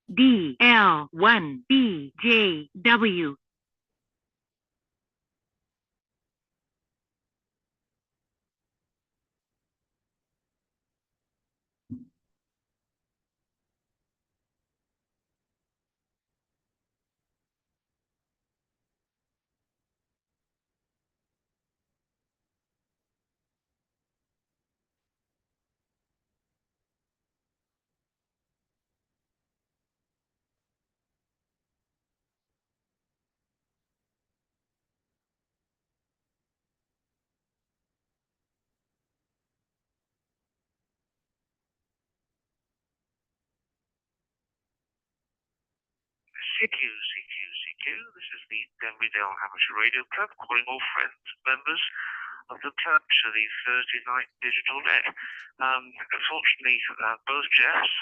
DL1BJW. CQ. This is the Denby Dale Amateur Radio Club calling all friends, members of the club to the Thursday night digital net. Unfortunately, both Jeffs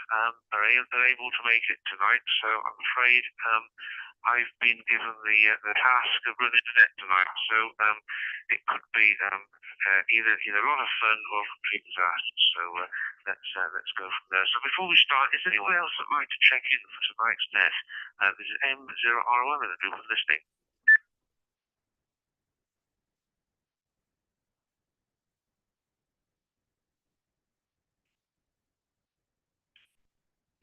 are able to make it tonight, so I'm afraid I've been given the task of running the net tonight. So it could be either a lot of fun or a complete disaster. So let's go from there. So before we start, is there anyone else that'd like to check in for tonight's net? This is M0R1 in the group of listening.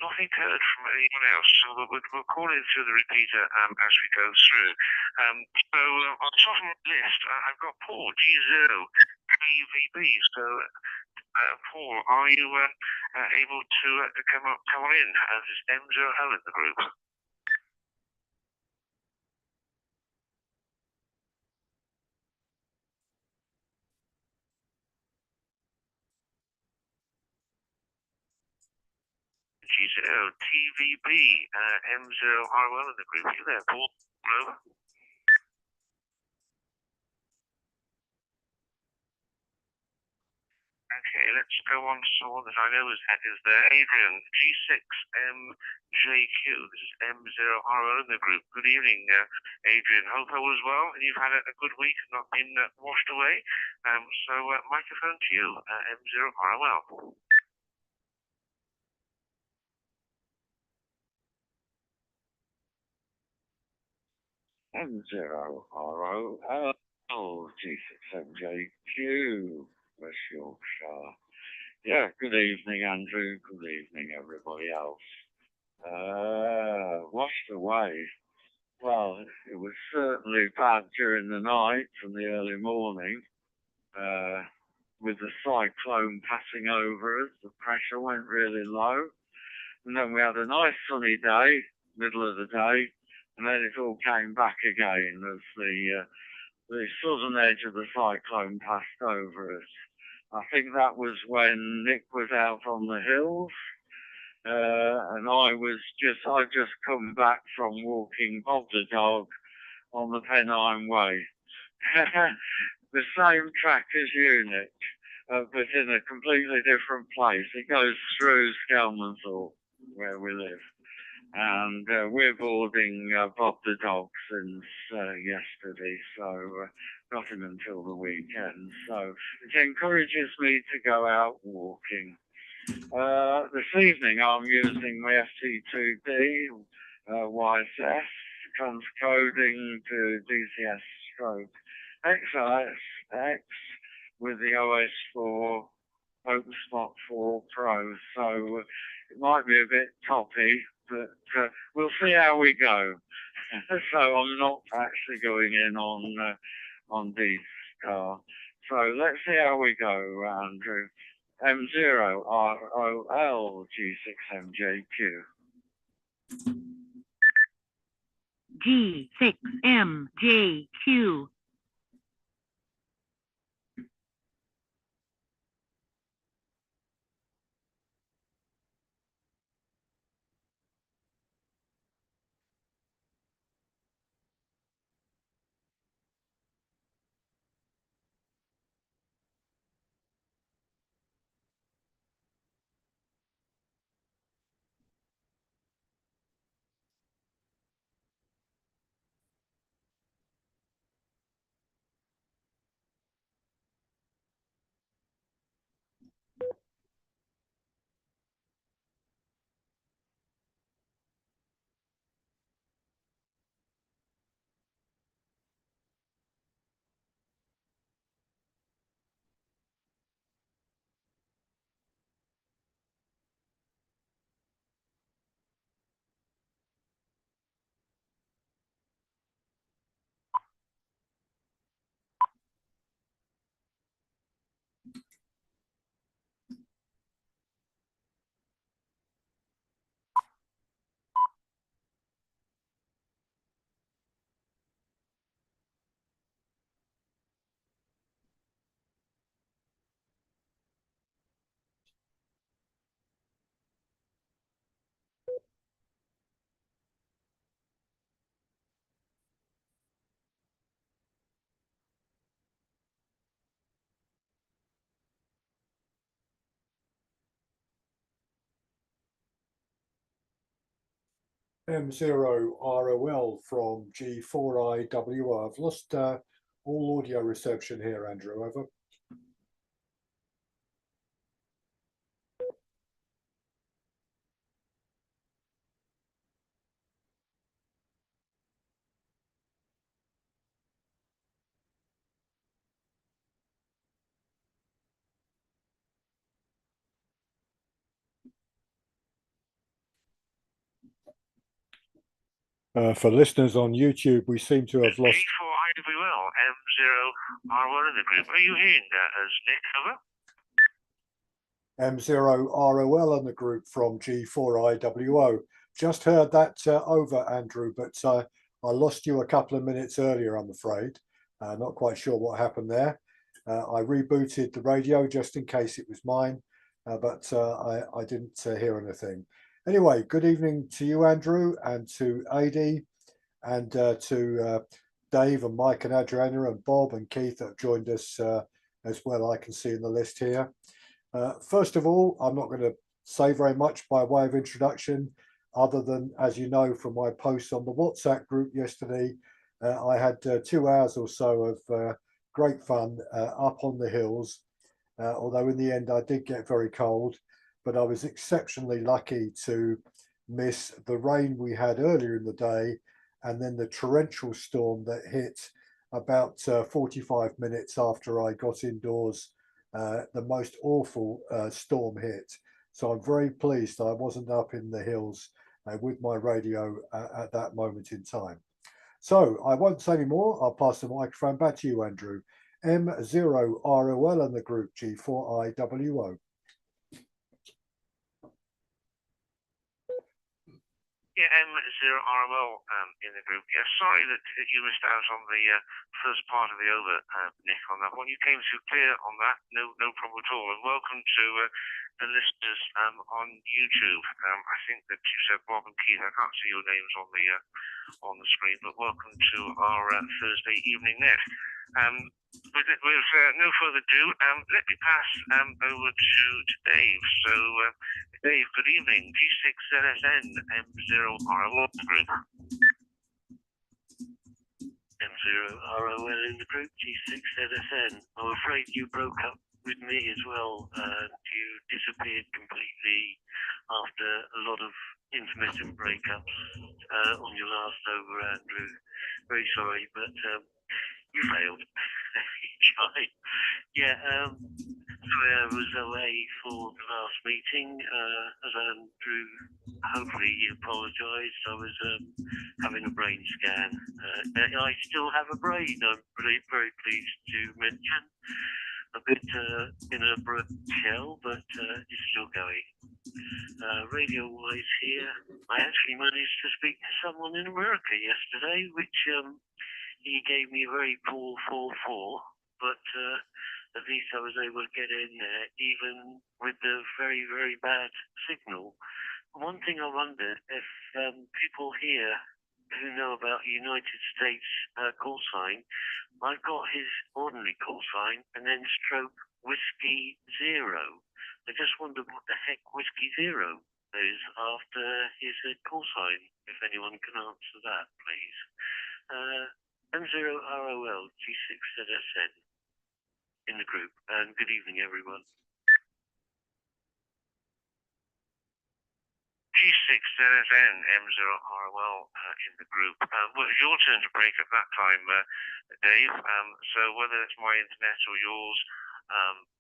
Nothing heard from anyone else, so we'll call in through the repeater as we go through. So on the top of my list, I've got Paul, G0, KVB. So Paul, are you able to come on in? There's M0L in the group. G0, TVB, M0R1 in the group. Are you there, Paul? Over. Okay, let's go on to someone that I know is there. Adrian, G6MJQ. This is M0RO in the group. Good evening, Adrian. Hope all is well and you've had a good week and not been washed away. So microphone to you, M0ROL. M0RO, G6MJQ, West Yorkshire. Yeah, good evening, Andrew. Good evening, everybody else. Washed away. Well, it was certainly bad during the night and the early morning. With the cyclone passing over us, the pressure went really low. And then we had a nice sunny day, middle of the day, and then it all came back again as the southern edge of the cyclone passed over us. I think that was when Nick was out on the hills, and I'd just come back from walking Bob the dog on the Pennine Way. The same track as you, Nick, but in a completely different place. It goes through Skelmanthorpe, where we live. And we're boarding Bob the dog since yesterday, so got him until the weekend. So it encourages me to go out walking. This evening I'm using my FT2B YSS transcoding to DCS stroke XISX with the OS4 OpenSpot 4 Pro. So it might be a bit toppy, but we'll see how we go. So I'm not actually going in on this car. So let's see how we go, Andrew. M0ROL G6MJQ. G6MJQ. M0ROL from G4IWO. I've lost all audio reception here, Andrew. Over. For listeners on YouTube, we seem to have lost. G4IWL, M0R1 in the group. Are you hearing that as Nick? Over. M0ROL in the group from G4IWO. Just heard that over, Andrew, but I lost you a couple of minutes earlier, I'm afraid. Not quite sure what happened there. I rebooted the radio just in case it was mine, but I didn't hear anything. Anyway, good evening to you, Andrew, and to Adi, and to Dave and Mike and Adriana and Bob and Keith that have joined us as well. I can see in the list here. First of all, I'm not going to say very much by way of introduction, other than, as you know from my posts on the WhatsApp group yesterday, I had 2 hours or so of great fun up on the hills. Although in the end I did get very cold, but I was exceptionally lucky to miss the rain we had earlier in the day, and then the torrential storm that hit about 45 minutes after I got indoors. The most awful storm hit. So I'm very pleased I wasn't up in the hills with my radio at that moment in time. So I won't say any more. I'll pass the microphone back to you, Andrew. M0ROL and the group G4IWO. Yeah, M0RMO in the group. Yeah, sorry that you missed out on the first part of the over, Nick, on that one. You came through clear on that, no problem at all. And welcome to the listeners on YouTube. I think that you said Bob and Keith. I can't see your names on the screen, but welcome to our Thursday evening net. With no further ado, let me pass over to Dave. So, Dave, good evening. G6ZSN M0ROL group. M0ROL in the group, G6ZSN. I'm afraid you broke up with me as well. You disappeared completely after a lot of intermittent breakups on your last over, Andrew. Very sorry, but you failed. Tried. Yeah, sorry I was away for the last meeting. As Andrew hopefully apologised, I was having a brain scan. I still have a brain, I'm very pleased to mention. A bit in a broken shell, but it's still going. Radio-wise here, I actually managed to speak to someone in America yesterday, which he gave me a very poor 4-4, but at least I was able to get in there, even with the very bad signal. One thing I wonder if people here who know about United States call sign, I've got his ordinary call sign and then stroke Whiskey Zero. I just wonder what the heck Whiskey Zero is after his call sign, if anyone can answer that, please. M0ROL G6ZSN in the group, and good evening, everyone. G6ZSN M0ROL in the group. Well, it's your turn to break at that time, Dave. So whether it's my internet or yours,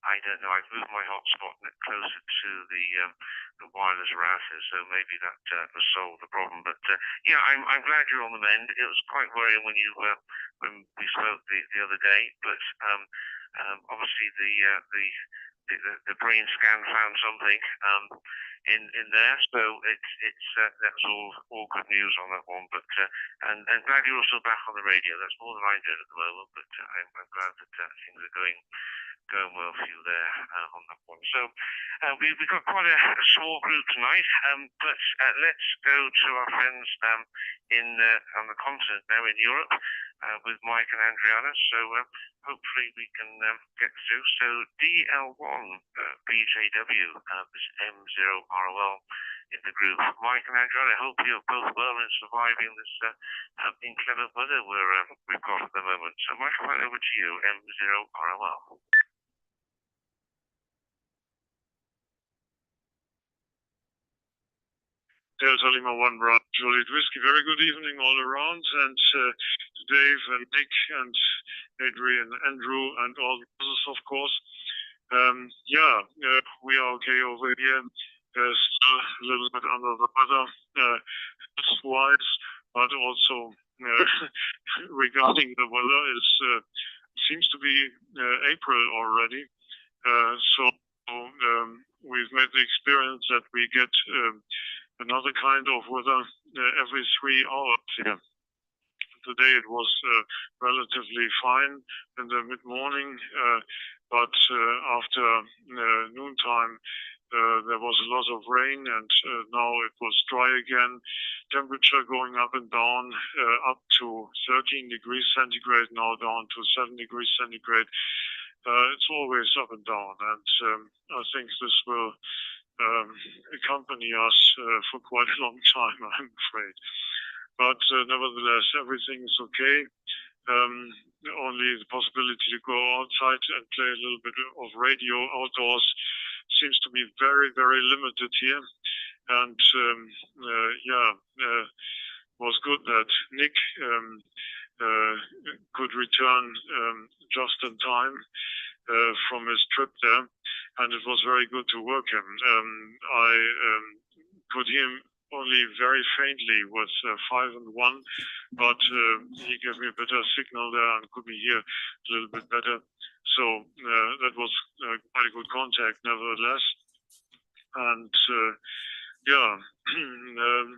I don't know. I've moved my hotspot closer to the wireless router, so maybe that will solve the problem. But yeah, I'm glad you're on the mend. It was quite worrying when we spoke the other day, but obviously the brain scan found something in there, so it's that's all good news on that one. But and glad you're also back on the radio. That's more than I did at the moment, but I'm glad that things are going well for you there on that one. So we've got quite a small group tonight, but let's go to our friends on the continent now in Europe with Mike and Adriana. So hopefully we can get through. So DL1 BJW, this M0ROL in the group. Mike and Andrew, I hope you're both well and surviving this inclement weather we've got at the moment. So, Mike, right over to you, M0ROL. Delta Lima 1 Bravo Juliet Whiskey. Very good evening all around, and to Dave and Nick and Adrian, Andrew, and all the others, of course. We are okay over here. Still a little bit under the weather, health-wise, but also regarding the weather, it seems to be April already. We've made the experience that we get another kind of weather every 3 hours here. Today it was relatively fine in the mid-morning, but after noontime there was a lot of rain, and now it was dry again. Temperature going up and down, up to 13 degrees centigrade, now down to 7 degrees centigrade. It's always up and down, and I think this will accompany us for quite a long time, I'm afraid. But nevertheless, everything is okay. Only the possibility to go outside and play a little bit of radio outdoors seems to be very, very limited here. And was good that Nick could return just in time from his trip there, and it was very good to work him. I could hear him only very faintly with 5 and 1, but he gave me a better signal there and could be hear a little bit better. So that was quite a good contact nevertheless. And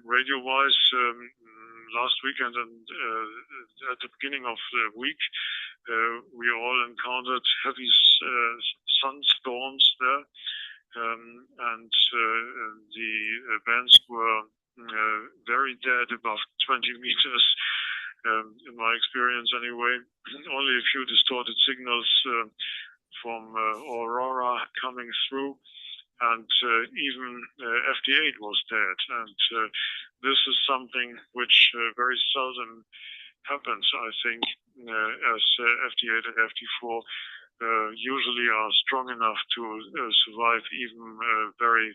radio-wise, last weekend and at the beginning of the week, we all encountered heavy sunstorms there, and the bands were very dead above 20 meters, in my experience anyway. Only a few distorted signals from Aurora coming through, and even FD8 was dead. And this is something which very seldom happens, I think, as FD8 and FD4 usually are strong enough to survive even very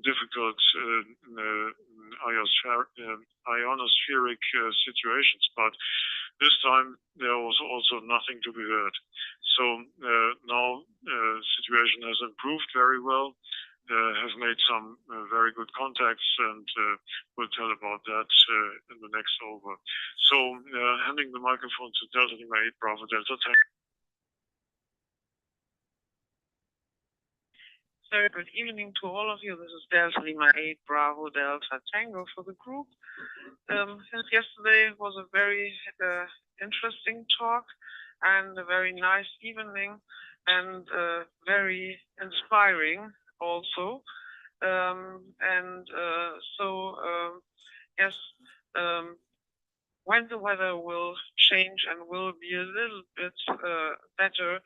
difficult ionospheric situations. But this time there was also nothing to be heard. So now the situation has improved very well. Have made some very good contacts, and we'll tell about that in the next over. So handing the microphone to Delta Lima 8 Bravo Delta Tango. Very good evening to all of you. This is Delta Lima 8 Bravo Delta Tango for the group. Since yesterday was a very interesting talk and a very nice evening, and very inspiring also. When the weather will change and will be a little bit better,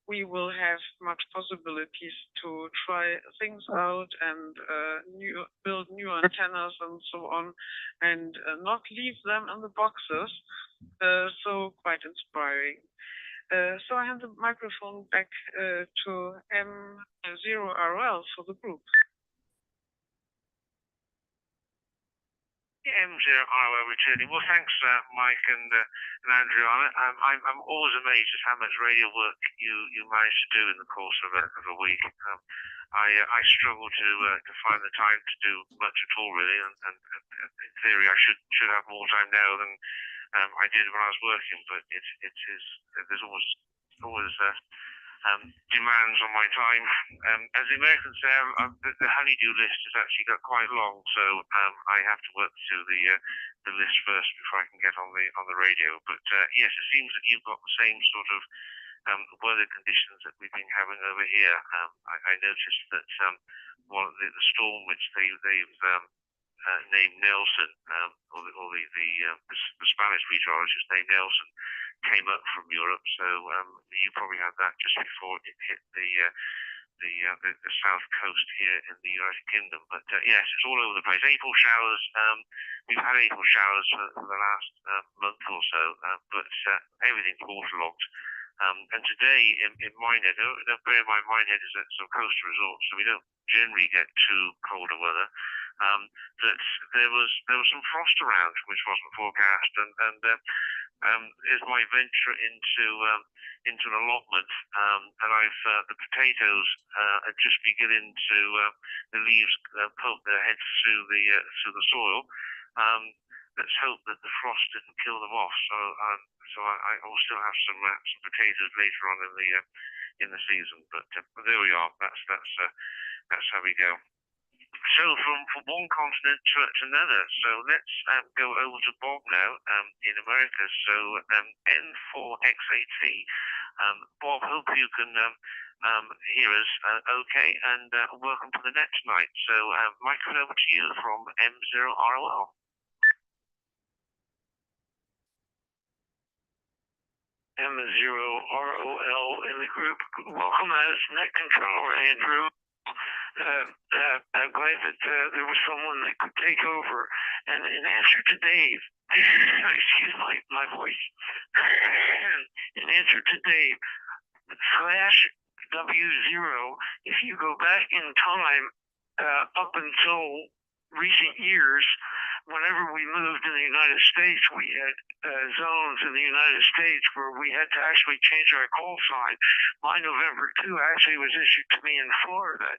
we will have much possibilities to try things out and build new antennas and so on, and not leave them in the boxes. So quite inspiring. So I hand the microphone back to M0RL for the group. M0RL returning. Well, thanks, Mike and Andrew. I'm always amazed at how much radio work you manage to do in the course of a week. I struggle to find the time to do much at all, really, and in theory I should have more time now than I did when I was working, but there's always demands on my time. As the Americans say, the honeydew list has actually got quite long, so I have to work through the list first before I can get on the radio. But yes, it seems that you've got the same sort of weather conditions that we've been having over here. I noticed that one of the storm which they've named Nelson, or the Spanish meteorologist named Nelson, came up from Europe. So you probably had that just before it hit the south coast here in the United Kingdom. But yes, it's all over the place. April showers. We've had April showers for the last month or so, but everything's waterlogged. And today in Minehead, now bear in mind Minehead is a coastal resort, so we don't generally get too colder weather. That there was some frost around, which wasn't forecast, and is my venture into an allotment, and I've the potatoes are just beginning to the leaves poke their heads through the soil. Let's hope that the frost didn't kill them off. So I will still have some potatoes later on in the season. But there we are. That's how we go. So from one continent to another. So let's go over to Bob now in America. So N4X8C. Bob, hope you can hear us okay, and welcome to the net tonight. So microphone over to you from M0ROL. M0ROL in the group. Welcome as net controller, Andrew. I'm glad that there was someone that could take over. And in answer to Dave, excuse my voice. In answer to Dave, /W0, if you go back in time up until recent years, whenever we moved in the United States, we had zones in the United States where we had to actually change our call sign. My November 2 actually was issued to me in Florida.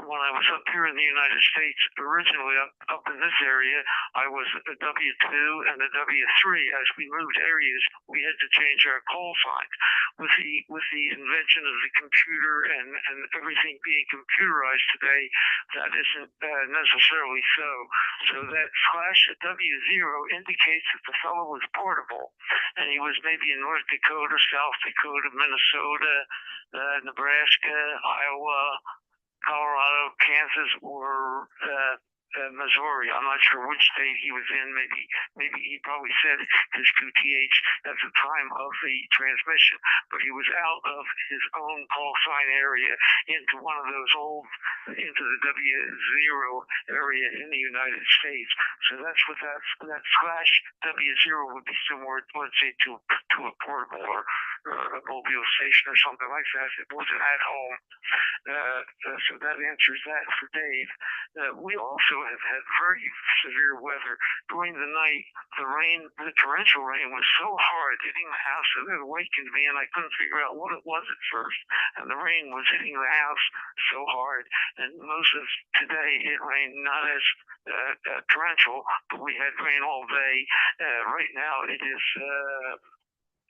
When I was up here in the United States, originally up in this area, I was a W2 and a W3. As we moved areas, we had to change our call signs. With the invention of the computer and everything being computerized today, that isn't necessarily so. So that /W0 indicates that the fellow was portable, and he was maybe in North Dakota, South Dakota, Minnesota, Nebraska, Iowa, Colorado, Kansas, or Missouri. I'm not sure which state he was in. Maybe he probably said his QTH at the time of the transmission, but he was out of his own call sign area into one of those into the W0 area in the United States. So that's what that /W0 would be similar, let's say, to a portable or a mobile station or something like that. It wasn't at home. So that answers that for Dave. We also have had very severe weather. During the night, the torrential rain was so hard hitting the house that it awakened me, and I couldn't figure out what it was at first. And the rain was hitting the house so hard. And most of today, it rained not as torrential, but we had rain all day. Right now, it is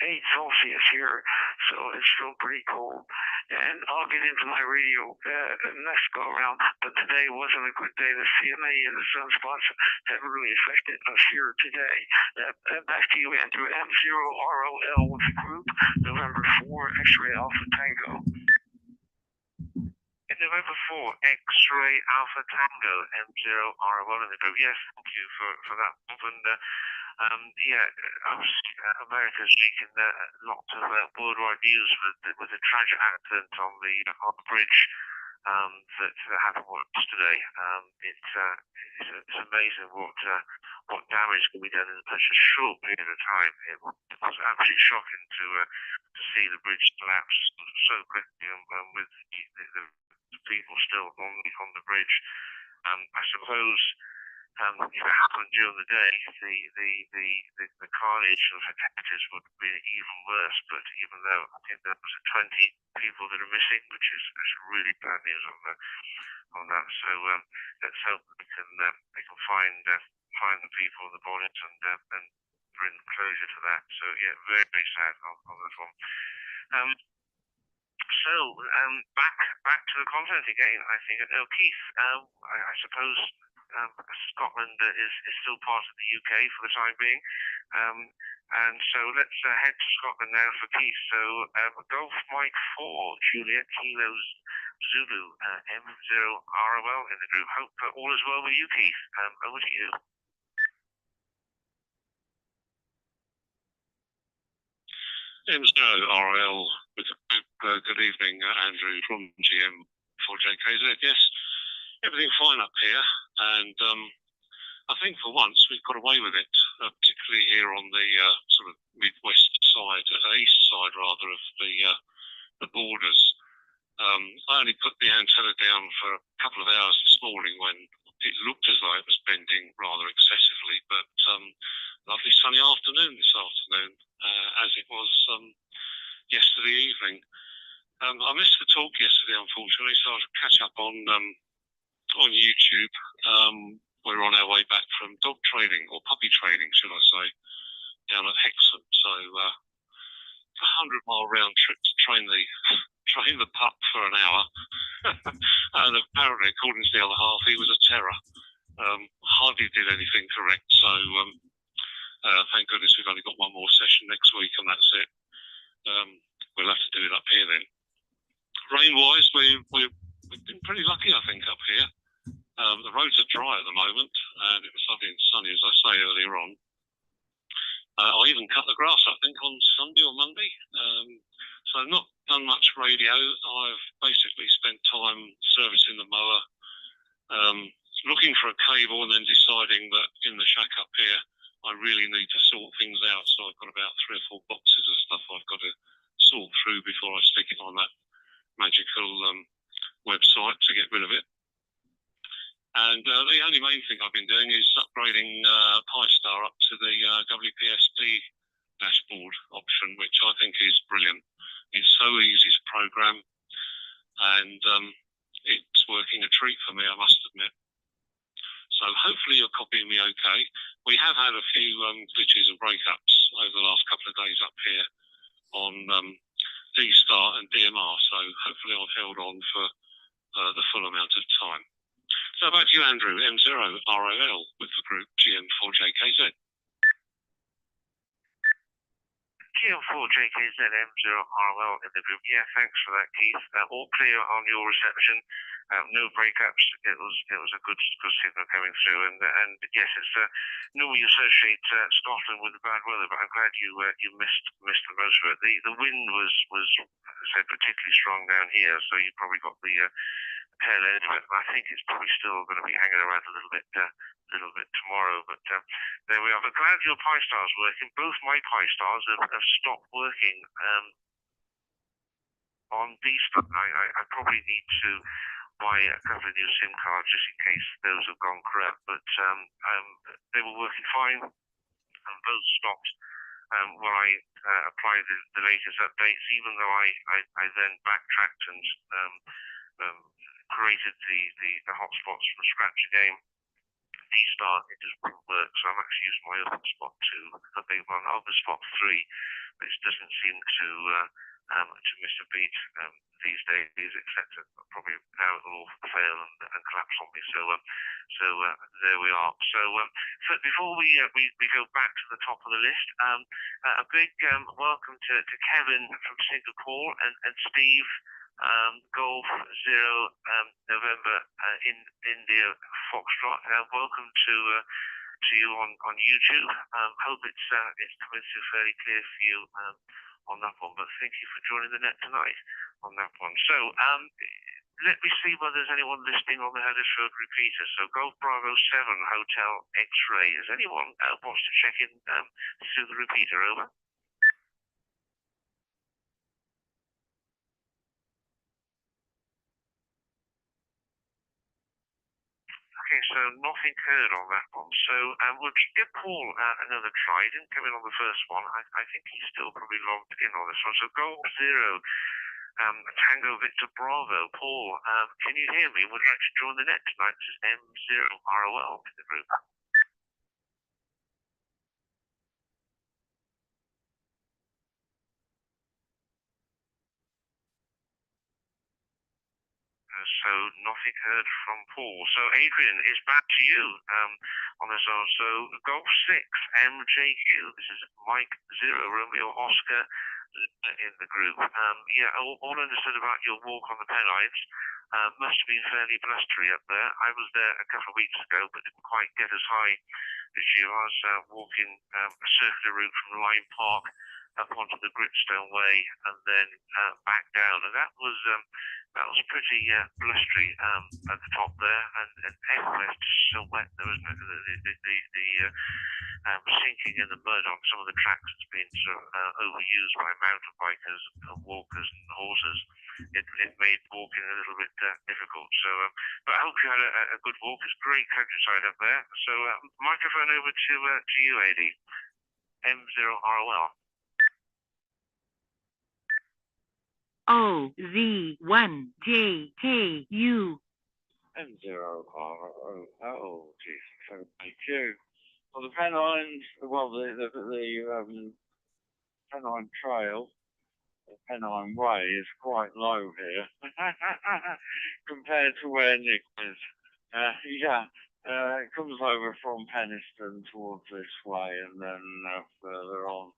8 Celsius here, so it's still pretty cold. And I'll get into my radio next go around, but today wasn't a good day. The CMA and the sunspots have really affected us here today. Back to you, Andrew. M0ROL with the group, November 4, X-Ray Alpha Tango. In November 4, X-Ray Alpha Tango, M0ROL in the group. Yes, thank you for that, Bob. And America's making lots of worldwide news with the tragic accident on the bridge that happened today. It's amazing what damage can be done in such a short period of time. It was absolutely shocking to see the bridge collapse so quickly, with the people still on the bridge. I suppose. If it happened during the day, the carnage of fatalities would be even worse. But even though I think there was 20 people that are missing, which is really bad news on that. So let's hope that they can find the people and the bodies and bring closure to that. So yeah, very very sad on this one. So back to the continent again. I think Keith. I suppose. Scotland is still part of the UK for the time being. And so let's head to Scotland now for Keith. So Golf Mike 4, Juliet Kilo Zulu, M0ROL in the group. Hope all is well with you, Keith. Over to you. M0ROL with the group, good evening, Andrew from GM for JKZ. Yes, everything fine up here, and I think for once we've got away with it, particularly here on the sort of midwest side, east side rather, of the borders. I only put the antenna down for a couple of hours this morning when it looked as though it was bending rather excessively, but lovely sunny afternoon this afternoon, as it was yesterday evening. I missed the talk yesterday, unfortunately, so I'll catch up on YouTube. We're on our way back from dog training, or puppy training, should I say, down at Hexham. So a 100-mile round trip to train the pup for an hour. And apparently, according to the other half, he was a terror. Hardly did anything correct. So thank goodness we've only got one more session next week, and that's it. We'll have to do it up here then. Rain-wise, we've been pretty lucky, I think, up here. The roads are dry at the moment, and it was lovely and sunny, as I say earlier on. I even cut the grass, I think, on Sunday or Monday. So I've not done much radio. I've basically spent time servicing the mower, looking for a cable, and then deciding that in the shack up here, I really need to sort things out. So I've got about 3 or 4 boxes of stuff I've got to sort through before I stick it on that magical website to get rid of it. And the only main thing I've been doing is upgrading Pi-Star up to the WPSD dashboard option, which I think is brilliant. It's so easy to program, and it's working a treat for me, I must admit. So hopefully you're copying me okay. We have had a few glitches and breakups over the last couple of days up here on D-Star and DMR, so hopefully I've held on for the full amount of time. So back to you, Andrew, M0ROL with the group GM4JKZ. GM4JKZ, M0ROL in the group. Yeah, thanks for that, Keith. All clear on your reception. No breakups. It was a good signal coming through, and yes, it's normally you associate Scotland with the bad weather, but I'm glad you missed the most of it. The wind was as I said, particularly strong down here, so you probably got the tail end of it. I think it's probably still going to be hanging around a little bit tomorrow, but there we are. But glad your Pi-Star's working. Both my Pi-Stars have stopped working on D-Star. I probably need to buy a couple of new SIM cards just in case those have gone corrupt, but they were working fine, and both stopped when I applied the latest updates, even though I then backtracked and created the hotspots from scratch again. D-Star, it just wouldn't work, so I'm actually using my other spot 2, the big one, other spot 3, which doesn't seem to miss a beat these days, except probably now it'll all fail and collapse on me. So there we are. So before we go back to the top of the list, a big welcome to Kevin from Singapore and Steve. Golf 0 November in India Foxtrot. Welcome to you on YouTube. Hope it's coming through fairly clear for you on that one. But thank you for joining the net tonight on that one. So let me see whether there's anyone listening on the Huddersfield repeater. So Golf Bravo 7 Hotel X-Ray. Has anyone wants to check in through the repeater? Over. Okay, so nothing heard on that one. So we'll give Paul another try. He didn't come in on the first one. I think he's still probably logged in on this one. So Golf 0 Tango Victor Bravo. Paul, can you hear me? Would you like to join the net tonight? This is M0ROL in the group. So nothing heard from Paul. So Adrian, is back to you on this one. So Golf 6 MJQ. This is Mike 0 Romeo Oscar in the group. Yeah, all understood about your walk on the Pennines. Must have been fairly blustery up there. I was there a couple of weeks ago, but didn't quite get as high as you. I was walking a circular route from Lyme Park up onto the Gritstone Way and then back down. And that was pretty blustery at the top there, and everywhere's just so wet there, isn't it? The sinking in the mud on some of the tracks has been sort of overused by mountain bikers and walkers and horses. It made walking a little bit difficult. So, but I hope you had a good walk. It's great countryside up there. So, microphone over to you, AD. M0ROL. OZ1JKU. M0ROL. G682. Well, the Pennines, well, the Pennine Trail, the Pennine Way is quite low here compared to where Nick is. It comes over from Penistone towards this way and then further on.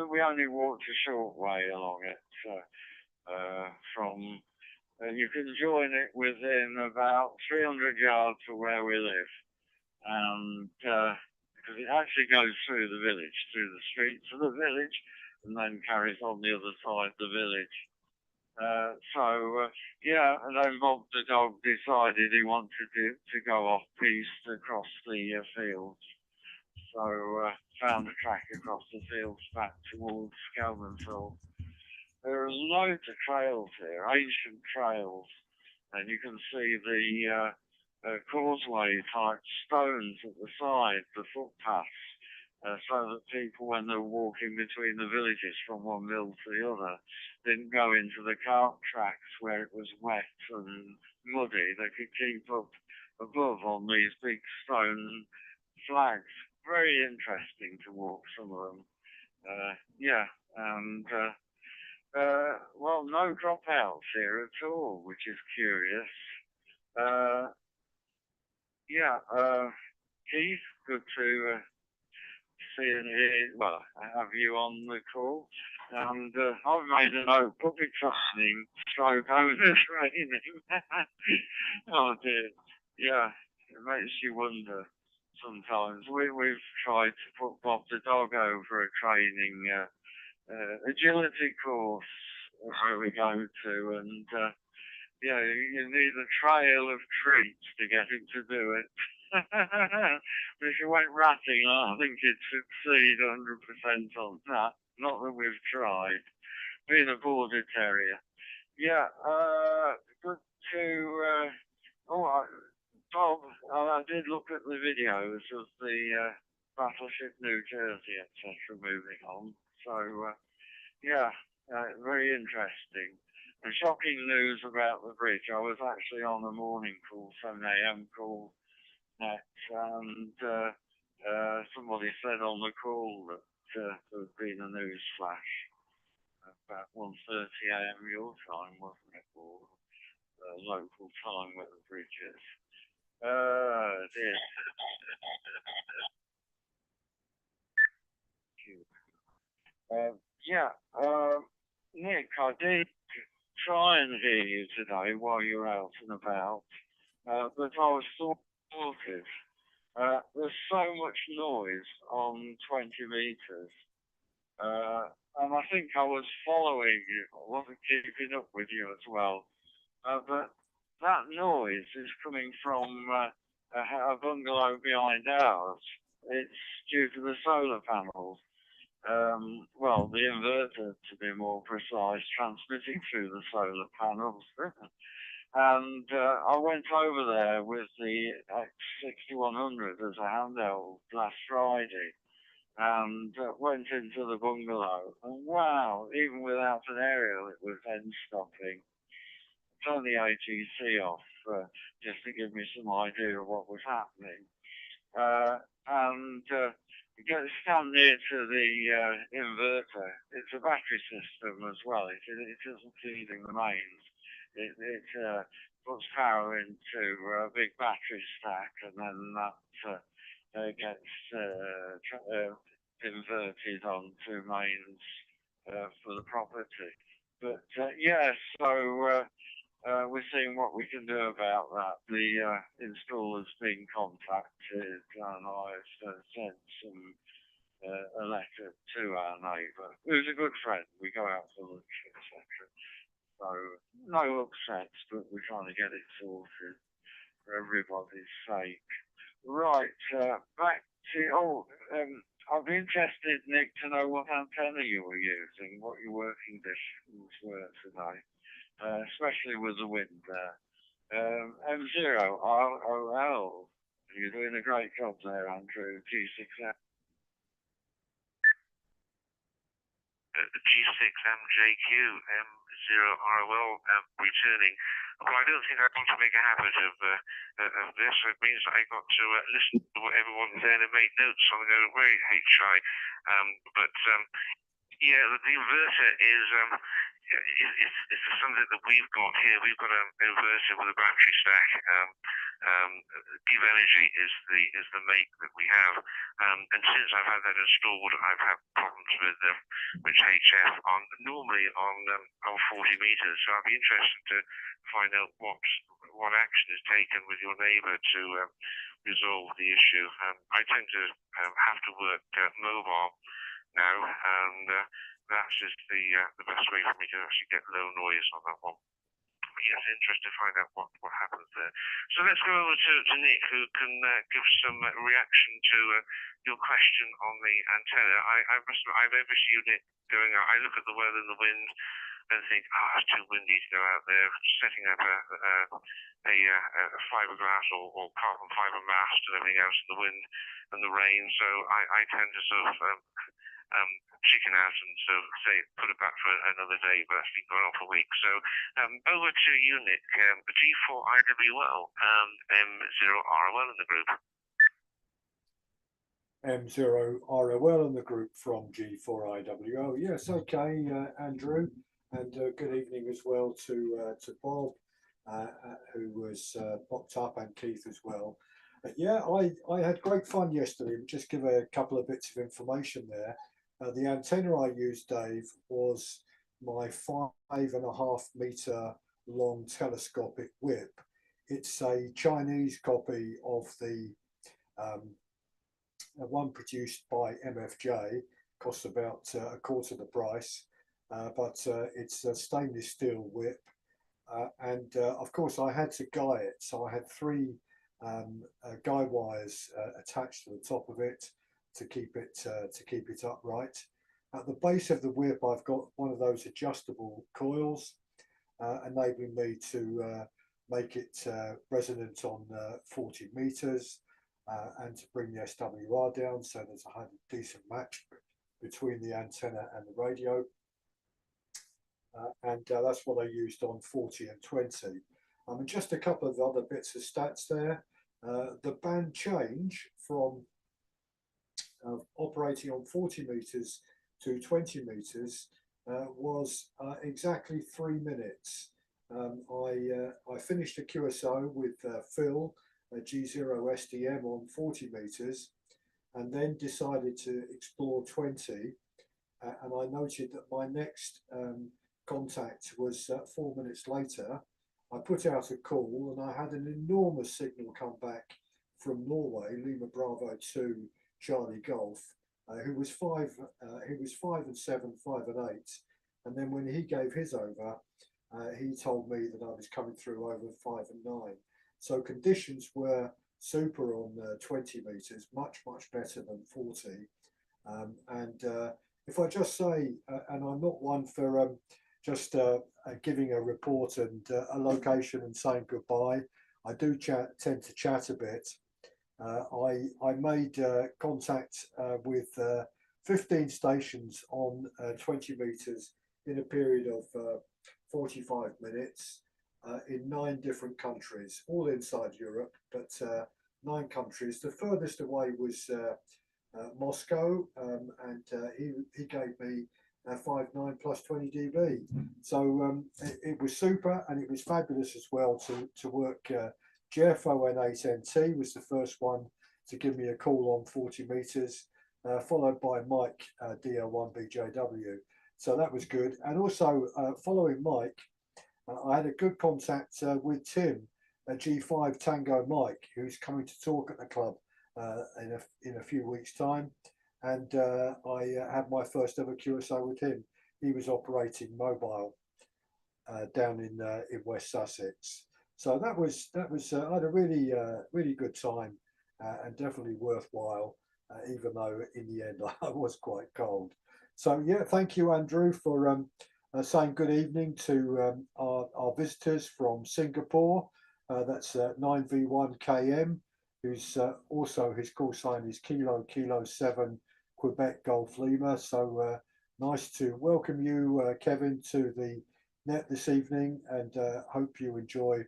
We only walked a short way along it from. You can join it within about 300 yards from where we live, and because it actually goes through the village, through the streets of the village, and then carries on the other side of the village. And then Bob the dog decided he wanted to go off piste across the fields, so found a track across the fields back towards Skelmanville. There are loads of trails here, ancient trails, and you can see the causeway type stones at the side, the footpaths, so that people, when they're walking between the villages from one mill to the other, didn't go into the cart tracks where it was wet and muddy. They could keep up above on these big stone flags. Very interesting to walk some of them. Well, no dropouts here at all, which is curious. Keith, good to see and hear, well, have you on the call. And I've made a note, public training, stroke owner training. Oh dear. Yeah, it makes you wonder sometimes. We've tried to put Bob the dog over a training agility course where we go to, and you need a trail of treats to get him to do it. But if you went ratting, I think you'd succeed 100% on that. Not that we've tried. Being a border terrier. Good to. Bob, I did look at the videos of the Battleship New Jersey, etc. moving on. So, very interesting. And shocking news about the bridge. I was actually on the morning call, 7 a.m. call next, and somebody said on the call that there had been a news flash about 1:30 a.m. your time, wasn't it, or local time where the bridge is. Dear. Nick, I did try and hear you today while you're out and about, but I was thwarted. There's so much noise on 20 meters, and I think I was following you, I wasn't keeping up with you as well, but that noise is coming from a bungalow behind ours. It's due to the solar panels. The inverter, to be more precise, transmitting through the solar panels. And I went over there with the X6100 as a handheld last Friday, and went into the bungalow. And wow, even without an aerial, it was end stopping. Turn the ATC off just to give me some idea of what was happening. It gets down near to the inverter. It's a battery system as well. It isn't feeding the mains. It puts power into a big battery stack, and then that gets inverted onto mains for the property. But we're seeing what we can do about that. The installer's been contacted, and I've sent some a letter to our neighbour, who's a good friend. We go out for lunch, etc. So no upsets, but we're trying to get it sorted for everybody's sake. Right, back to I'd be interested, Nick, to know what antenna you were using, what your working conditions were today, especially with the wind there. M0ROL, you're doing a great job there, Andrew. G6M. G6MJQ, M0ROL, returning. Well, I don't think I want to make a habit of this. It means I got to listen to what everyone said and made notes on the very HI. Yeah, the inverter is it's something that we've got here. We've got an inverter with a battery stack. Give Energy is the make that we have, and since I've had that installed, I've had problems with HF normally on 40 meters. So I'd be interested to find out what action is taken with your neighbour to resolve the issue. I tend to have to work mobile now, and that's just the best way for me to actually get low noise on that one. But yes, interested to find out what happens there. So let's go over to Nick, who can give some reaction to your question on the antenna. I remember you, Nick, going out. I look at the weather and the wind and think, it's too windy to go out there. Setting up a fiberglass or carbon fiber mast and everything else in the wind and the rain. So I tend to sort of chicken out and sort of say put it back for another day, but that's been going on for weeks. So over to you, Nick. G4IWL, M0ROL in the group. M0ROL in the group from G4IWO. Yes, okay, Andrew, and good evening as well to Bob, who was popped up, and Keith as well. Yeah, I had great fun yesterday. Just give a couple of bits of information there. The antenna I used, Dave, was my 5.5 meter long telescopic whip. It's a Chinese copy of the one produced by MFJ, costs about a quarter the price, but it's a stainless steel whip. And of course I had to guy it, so I had three guy wires attached to the top of it to keep it upright. At the base of the whip, I've got one of those adjustable coils, enabling me to make it resonant on 40 meters and to bring the SWR down, so there's a decent match between the antenna and the radio. And that's what I used on 40 and 20. I mean, just a couple of other bits of stats there. The band change from operating on 40 meters to 20 meters was exactly 3 minutes. I finished a QSO with Phil, a G0 SDM on 40 meters, and then decided to explore 20. And I noted that my next contact was 4 minutes later. I put out a call and I had an enormous signal come back from Norway, Lima Bravo 2 Charlie Golf, who was 5 and 7, 5 and 8. And then when he gave his over, he told me that I was coming through over 5 and 9. So conditions were super on 20 meters, much better than 40. And if I just say, and I'm not one for just giving a report and a location and saying goodbye, I do tend to chat a bit. I made contact with 15 stations on 20 meters in a period of 45 minutes in 9 different countries, all inside Europe, but 9 countries. The furthest away was Moscow, and he gave me 5.9 plus 20 dB. So it was super, and it was fabulous as well to work. Jeff ON8NT was the first one to give me a call on 40 meters, followed by Mike DL1BJW. So that was good. And also following Mike, I had a good contact with Tim, G5 Tango Mike, who's coming to talk at the club in a few weeks' time. and I had my first ever QSO with him. He was operating mobile down in West Sussex. So that was I had a really good time and definitely worthwhile, even though in the end I was quite cold. So yeah, thank you, Andrew, for saying good evening to our visitors from Singapore. That's 9V1KM, who's also his call sign is Kilo Kilo 7 Quebec Golf Lima. So nice to welcome you, Kevin, to the net this evening, and hope you enjoy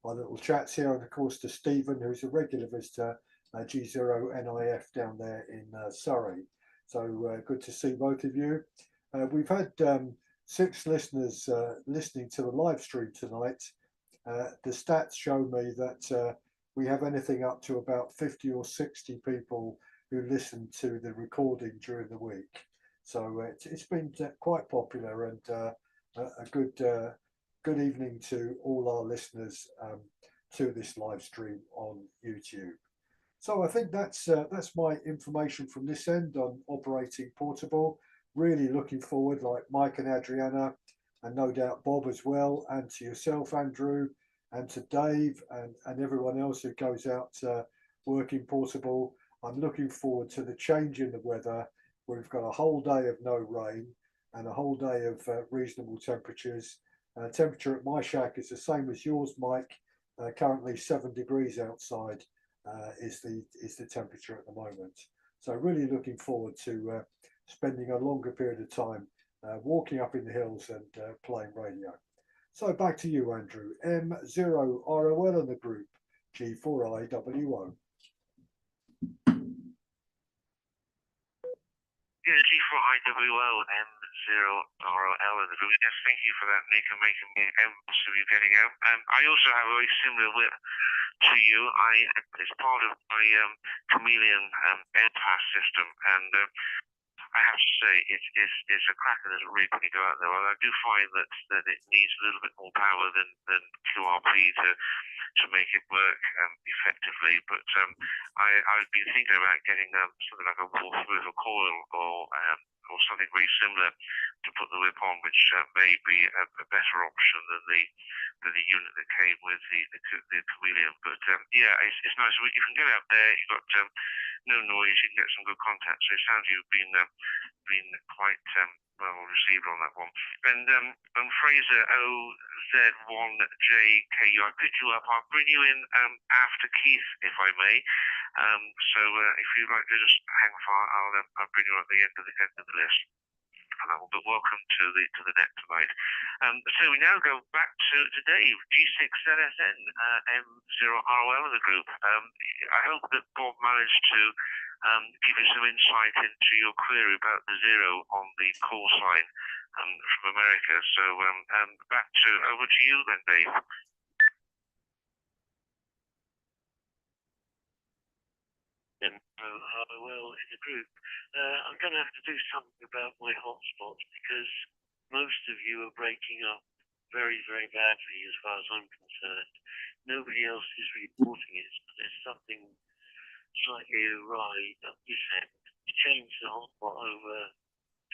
our little chats here. And of course to Stephen, who's a regular visitor, G0NIF down there in Surrey. So good to see both of you. We've had 6 listeners listening to the live stream tonight. The stats show me that we have anything up to about 50 or 60 people who listen to the recording during the week. So it's been quite popular, and a good evening to all our listeners to this live stream on YouTube. So I think that's my information from this end on operating portable. Really looking forward, like Mike and Adriana, and no doubt Bob as well, and to yourself, Andrew, and to Dave and everyone else who goes out working portable. I'm looking forward to the change in the weather, where we've got a whole day of no rain and a whole day of reasonable temperatures. Temperature at my shack is the same as yours, Mike. Currently 7 degrees outside is the temperature at the moment. So really looking forward to spending a longer period of time walking up in the hills and playing radio. So back to you, Andrew. M0ROL in the group, G4IWO. Yeah, G4IWO M0ROL in the group. Yes, thank you for that, Nick, and making me to you getting out. I also have a very similar whip to you. It's part of my Chameleon air pass system, and I have to say it's a cracker little rig when you go out there. Well, I do find that it needs a little bit more power than QRP to make it work effectively. But I've been thinking about getting something like a water coil or something very similar to put the whip on, which may be a better option than the unit that came with the Chameleon. But yeah, it's nice. You can get out there. You've got no noise. You can get some good contact. So it sounds you've been quite well received on that one. And Fraser OZ1JKU, I picked you up. I'll bring you in after Keith, if I may. So if you'd like to just hang fire, I'll bring you at the end of the list. But welcome to the net tonight. So we now go back to Dave, G6ZSN, M0ROL in the group. I hope that Bob managed to give you some insight into your query about the 0 on the call sign from America. So over to you then, Dave. Well, in the group, I'm going to have to do something about my hotspots, because most of you are breaking up very, very badly as far as I'm concerned. Nobody else is reporting it, but there's something slightly awry up this end. We changed the hotspot over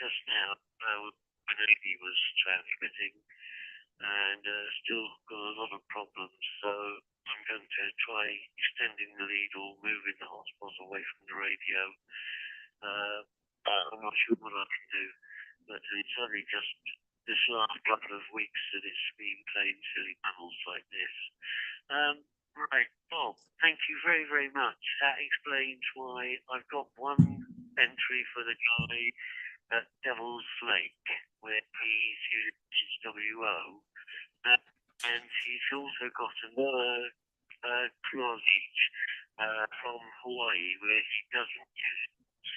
just now when Amy was transmitting, and still got a lot of problems. So I'm going to try extending the lead or moving the hotspot away from the radio. I'm not sure what I can do, but it's only just this last couple of weeks that it's been playing silly mammals like this. Right, Bob, thank you very, very much. That explains why I've got one entry for the guy at Devil's Lake, where he's using his WO. And he's also got another closet from Hawaii where he doesn't use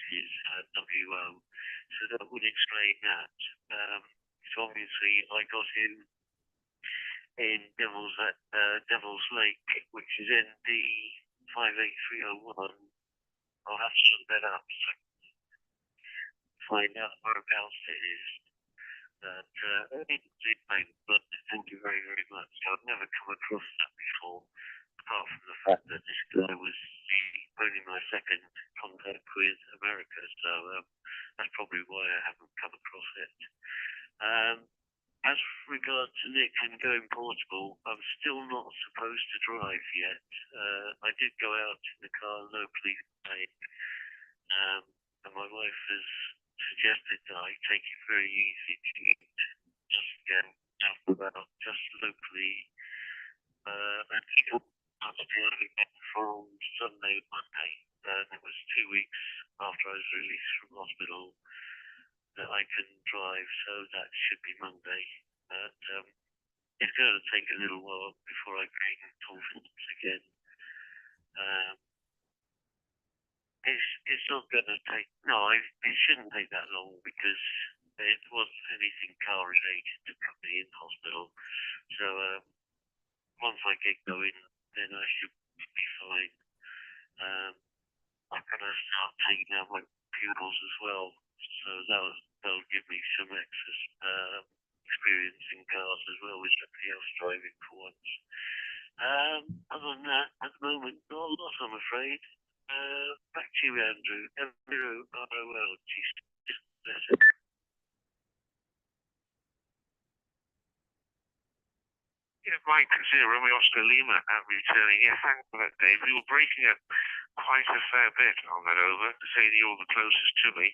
his WO. So that would explain that. So obviously I got him in Devil's Lake, which is ND 58301. I'll have to look that up so find out whereabouts it is. But thank you very, very much. I've never come across that before, apart from the fact that this guy was only my second contact with America. So As regards to Nick and going portable, I'm still not supposed to drive yet. I did go out in the car locally today, and my wife has suggested that I take it very easy to just get out and about, just locally. I think I was driving back from Sunday, Monday, and it was 2 weeks after I was released from hospital that I can drive, so that should be Monday. But it's going to take a little while before I gain confidence again. It's not going to take. No, it shouldn't take that long because it wasn't anything car related to put me in hospital. So once I get going, then I should be fine. I'm going to start taking out my pupils as well. So that'll give me some access, experience in cars as well, with somebody else driving for once. Other than that, at the moment, not a lot, I'm afraid. Back to you, Andrew. Andrew, ROL, Yeah, Mike, Zero, Romeo Oscar Lima returning. Yeah, thanks for that, Dave. We were breaking up quite a fair bit on that over, to say you're the closest to me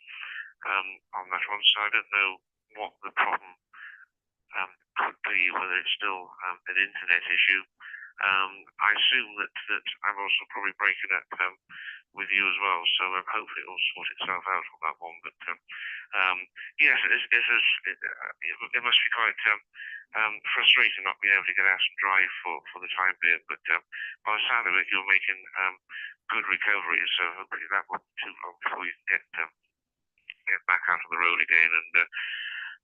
on that one, so I don't know what the problem could be, whether it's still an internet issue. I assume that I'm also probably breaking up with you as well, so hopefully it will sort itself out on that one. But yes, it must be quite frustrating not being able to get out and drive for the time being. But by the sound of it, you're making good recovery, so hopefully that won't be too long before you can get back out on the road again,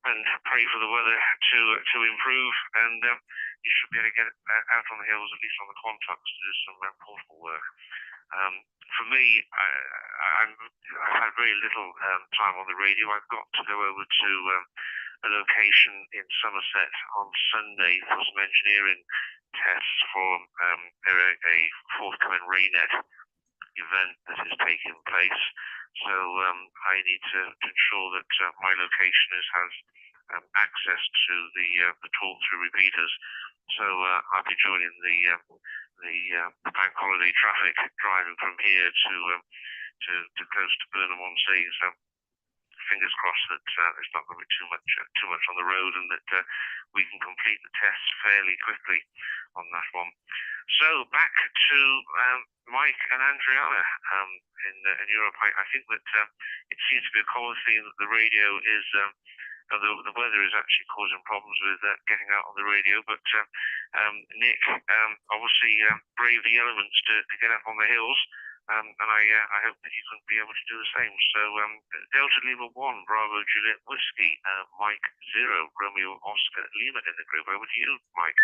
and pray for the weather to improve, and you should be able to get out on the hills, at least on the quantums, to do some portable work. For me, I've had very little time on the radio. I've got to go over to a location in Somerset on Sunday for some engineering tests for a forthcoming RAINET event that is taking place. So I need to ensure that my location has access to the talk-through repeaters. So I'll be joining the bank holiday traffic driving from here to close to Burnham-on-Sea. So fingers crossed that it's not going to be too much on the road, and that we can complete the tests fairly quickly on that one. So back to Mike and Andriana in Europe. I think that it seems to be a common theme that the radio is. The weather is actually causing problems with getting out on the radio, but Nick obviously braved the elements to get up on the hills, and I hope that you can be able to do the same. So Delta Lima 1, Bravo Juliet Whiskey, Mike 0, Romeo Oscar Lima in the group. Over to you, Mike.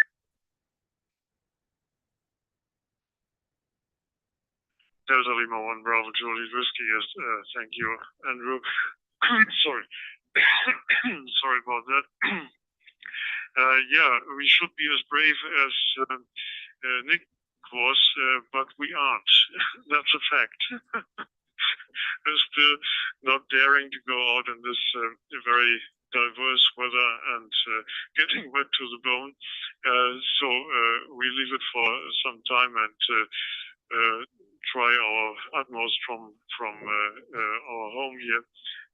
Delta Lima 1, Bravo Juliet Whiskey, yes, thank you, Andrew. Sorry. Sorry about that. Yeah, we should be as brave as Nick was, but we aren't. That's a fact. We're still not daring to go out in this very diverse weather and getting wet to the bone. So we leave it for some time and try our utmost from our home here,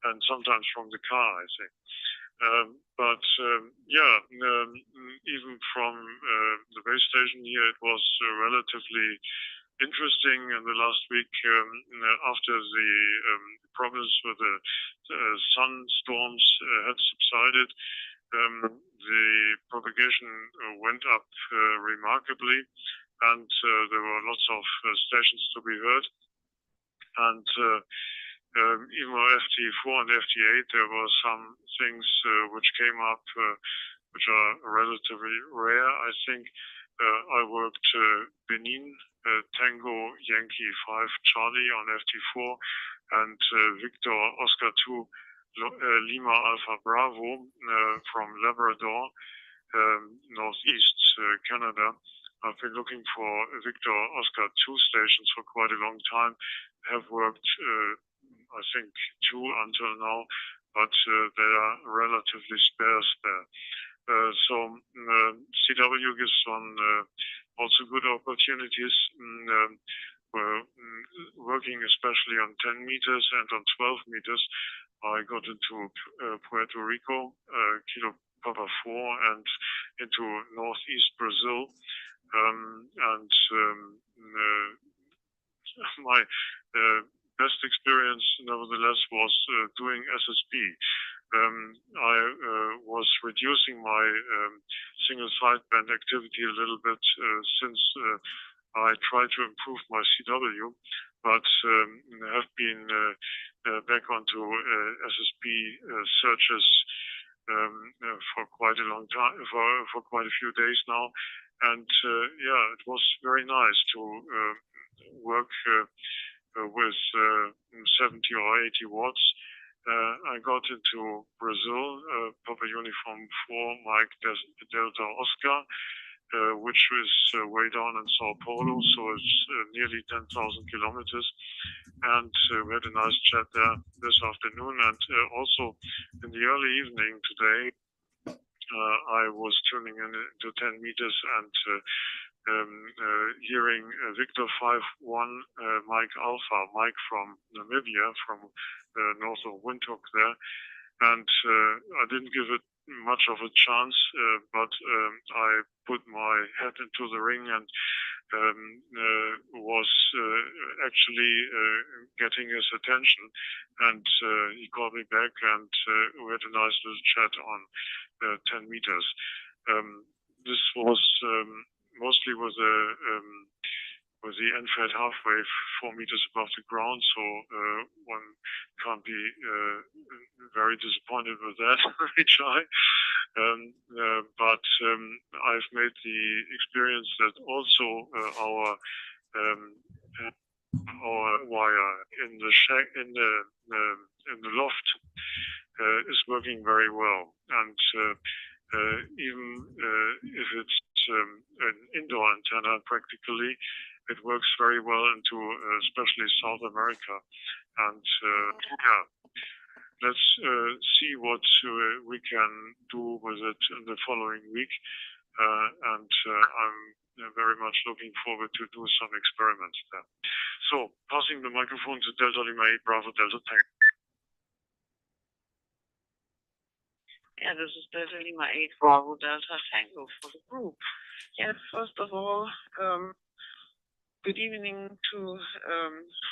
and sometimes from the car, I think. Even from the base station here, it was relatively interesting in the last week after the problems with the sunstorms had subsided. The propagation went up remarkably, and there were lots of stations to be heard. And even on FT4 and FT8, there were some things which came up which are relatively rare, I think. I worked Benin, Tango Yankee 5 Charlie on FT4, and Victor Oscar 2 Lima Alpha Bravo from Labrador, northeast Canada. I've been looking for Victor Oscar 2 stations for quite a long time. Have worked I think 2 until now, but they are relatively sparse there. So CW gives on also good opportunities. Working especially on 10 meters and on 12 meters. I got into Puerto Rico, Kilo Papa 4, and into northeast Brazil. My best experience, nevertheless, was doing SSB. I was reducing my single sideband activity a little bit since I tried to improve my CW, but have been back onto SSB searches for quite a long time, for quite a few days now. And yeah, it was very nice to work with 70 or 80 watts. I got into Brazil, Papa Uniform 4, Mike Delta Oscar, which is way down in Sao Paulo, so it's nearly 10,000 kilometers. And we had a nice chat there this afternoon. And also in the early evening today, I was tuning in to 10 meters and hearing Victor 5-1 Mike Alpha, Mike from Namibia, from north of Windhoek there. And I didn't give it much of a chance, but I put my head into the ring and was actually getting his attention. And he called me back, and we had a nice little chat on 10 meters. This was mostly with the end-fed half-wave 4 meters above the ground, so one can't be very disappointed with that. We try. But I've made the experience that also our wire in the loft is working very well, and even if it's an indoor antenna, practically, it works very well into especially South America. And yeah, let's see what we can do with it in the following week. And I'm very much looking forward to do some experiments there. So, passing the microphone to Delta Lima 8 Bravo Delta Tango. Yeah, this is Delta Lima 8 Bravo Delta Tango for the group. Yeah, first of all, good evening to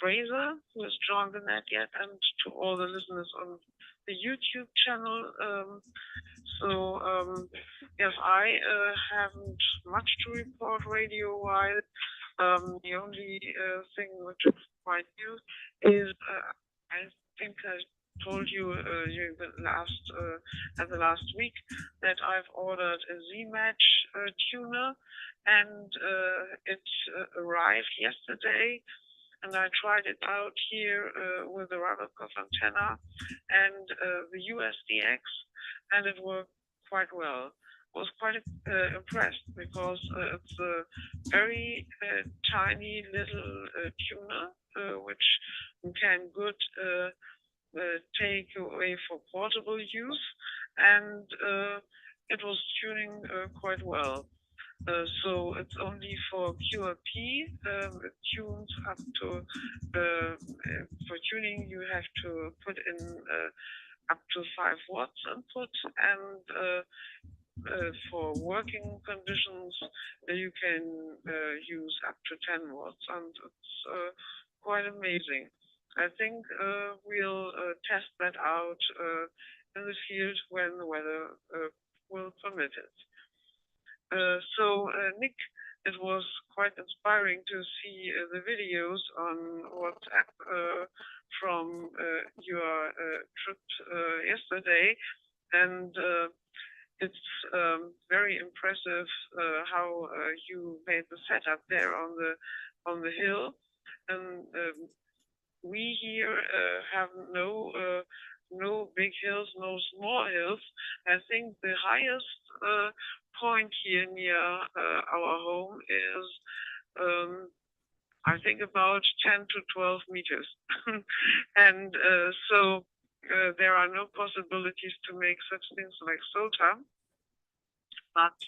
Fraser, who has joined the net yet, and to all the listeners on the YouTube channel. Yes, I haven't much to report radio-wise. The only thing which is quite new is I think I told you during the last week that I've ordered a Z-Match tuner, and it arrived yesterday, and I tried it out here with the Ravelkov antenna and the USDX, and it worked quite well. I was quite impressed because it's a very tiny little tuner which can take away for portable use, and it was tuning quite well. So it's only for QRP. It tunes up to, for tuning you have to put in up to 5 watts input, and for working conditions you can use up to 10 watts, and it's quite amazing. I think we'll test that out in the field when the weather will permit it. So Nick, it was quite inspiring to see the videos on WhatsApp from your trip yesterday, and it's very impressive how you made the setup there on the hill. And we here have no big hills, no small hills. I think the highest point here near our home is I think about 10 to 12 meters. And so there are no possibilities to make such things like SOTA, but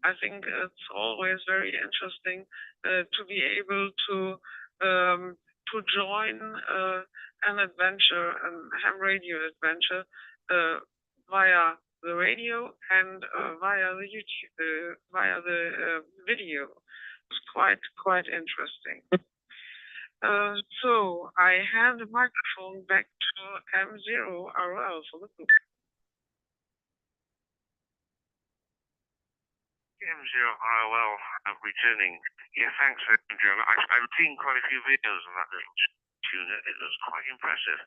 I think it's always very interesting to be able to join an adventure, a ham radio adventure, via the radio and via the YouTube, via the video. It's quite interesting. So I hand the microphone back to M0RL for the group. M0RL returning. Yeah, thanks, Andrew. I've seen quite a few videos of that little tune. It was quite impressive.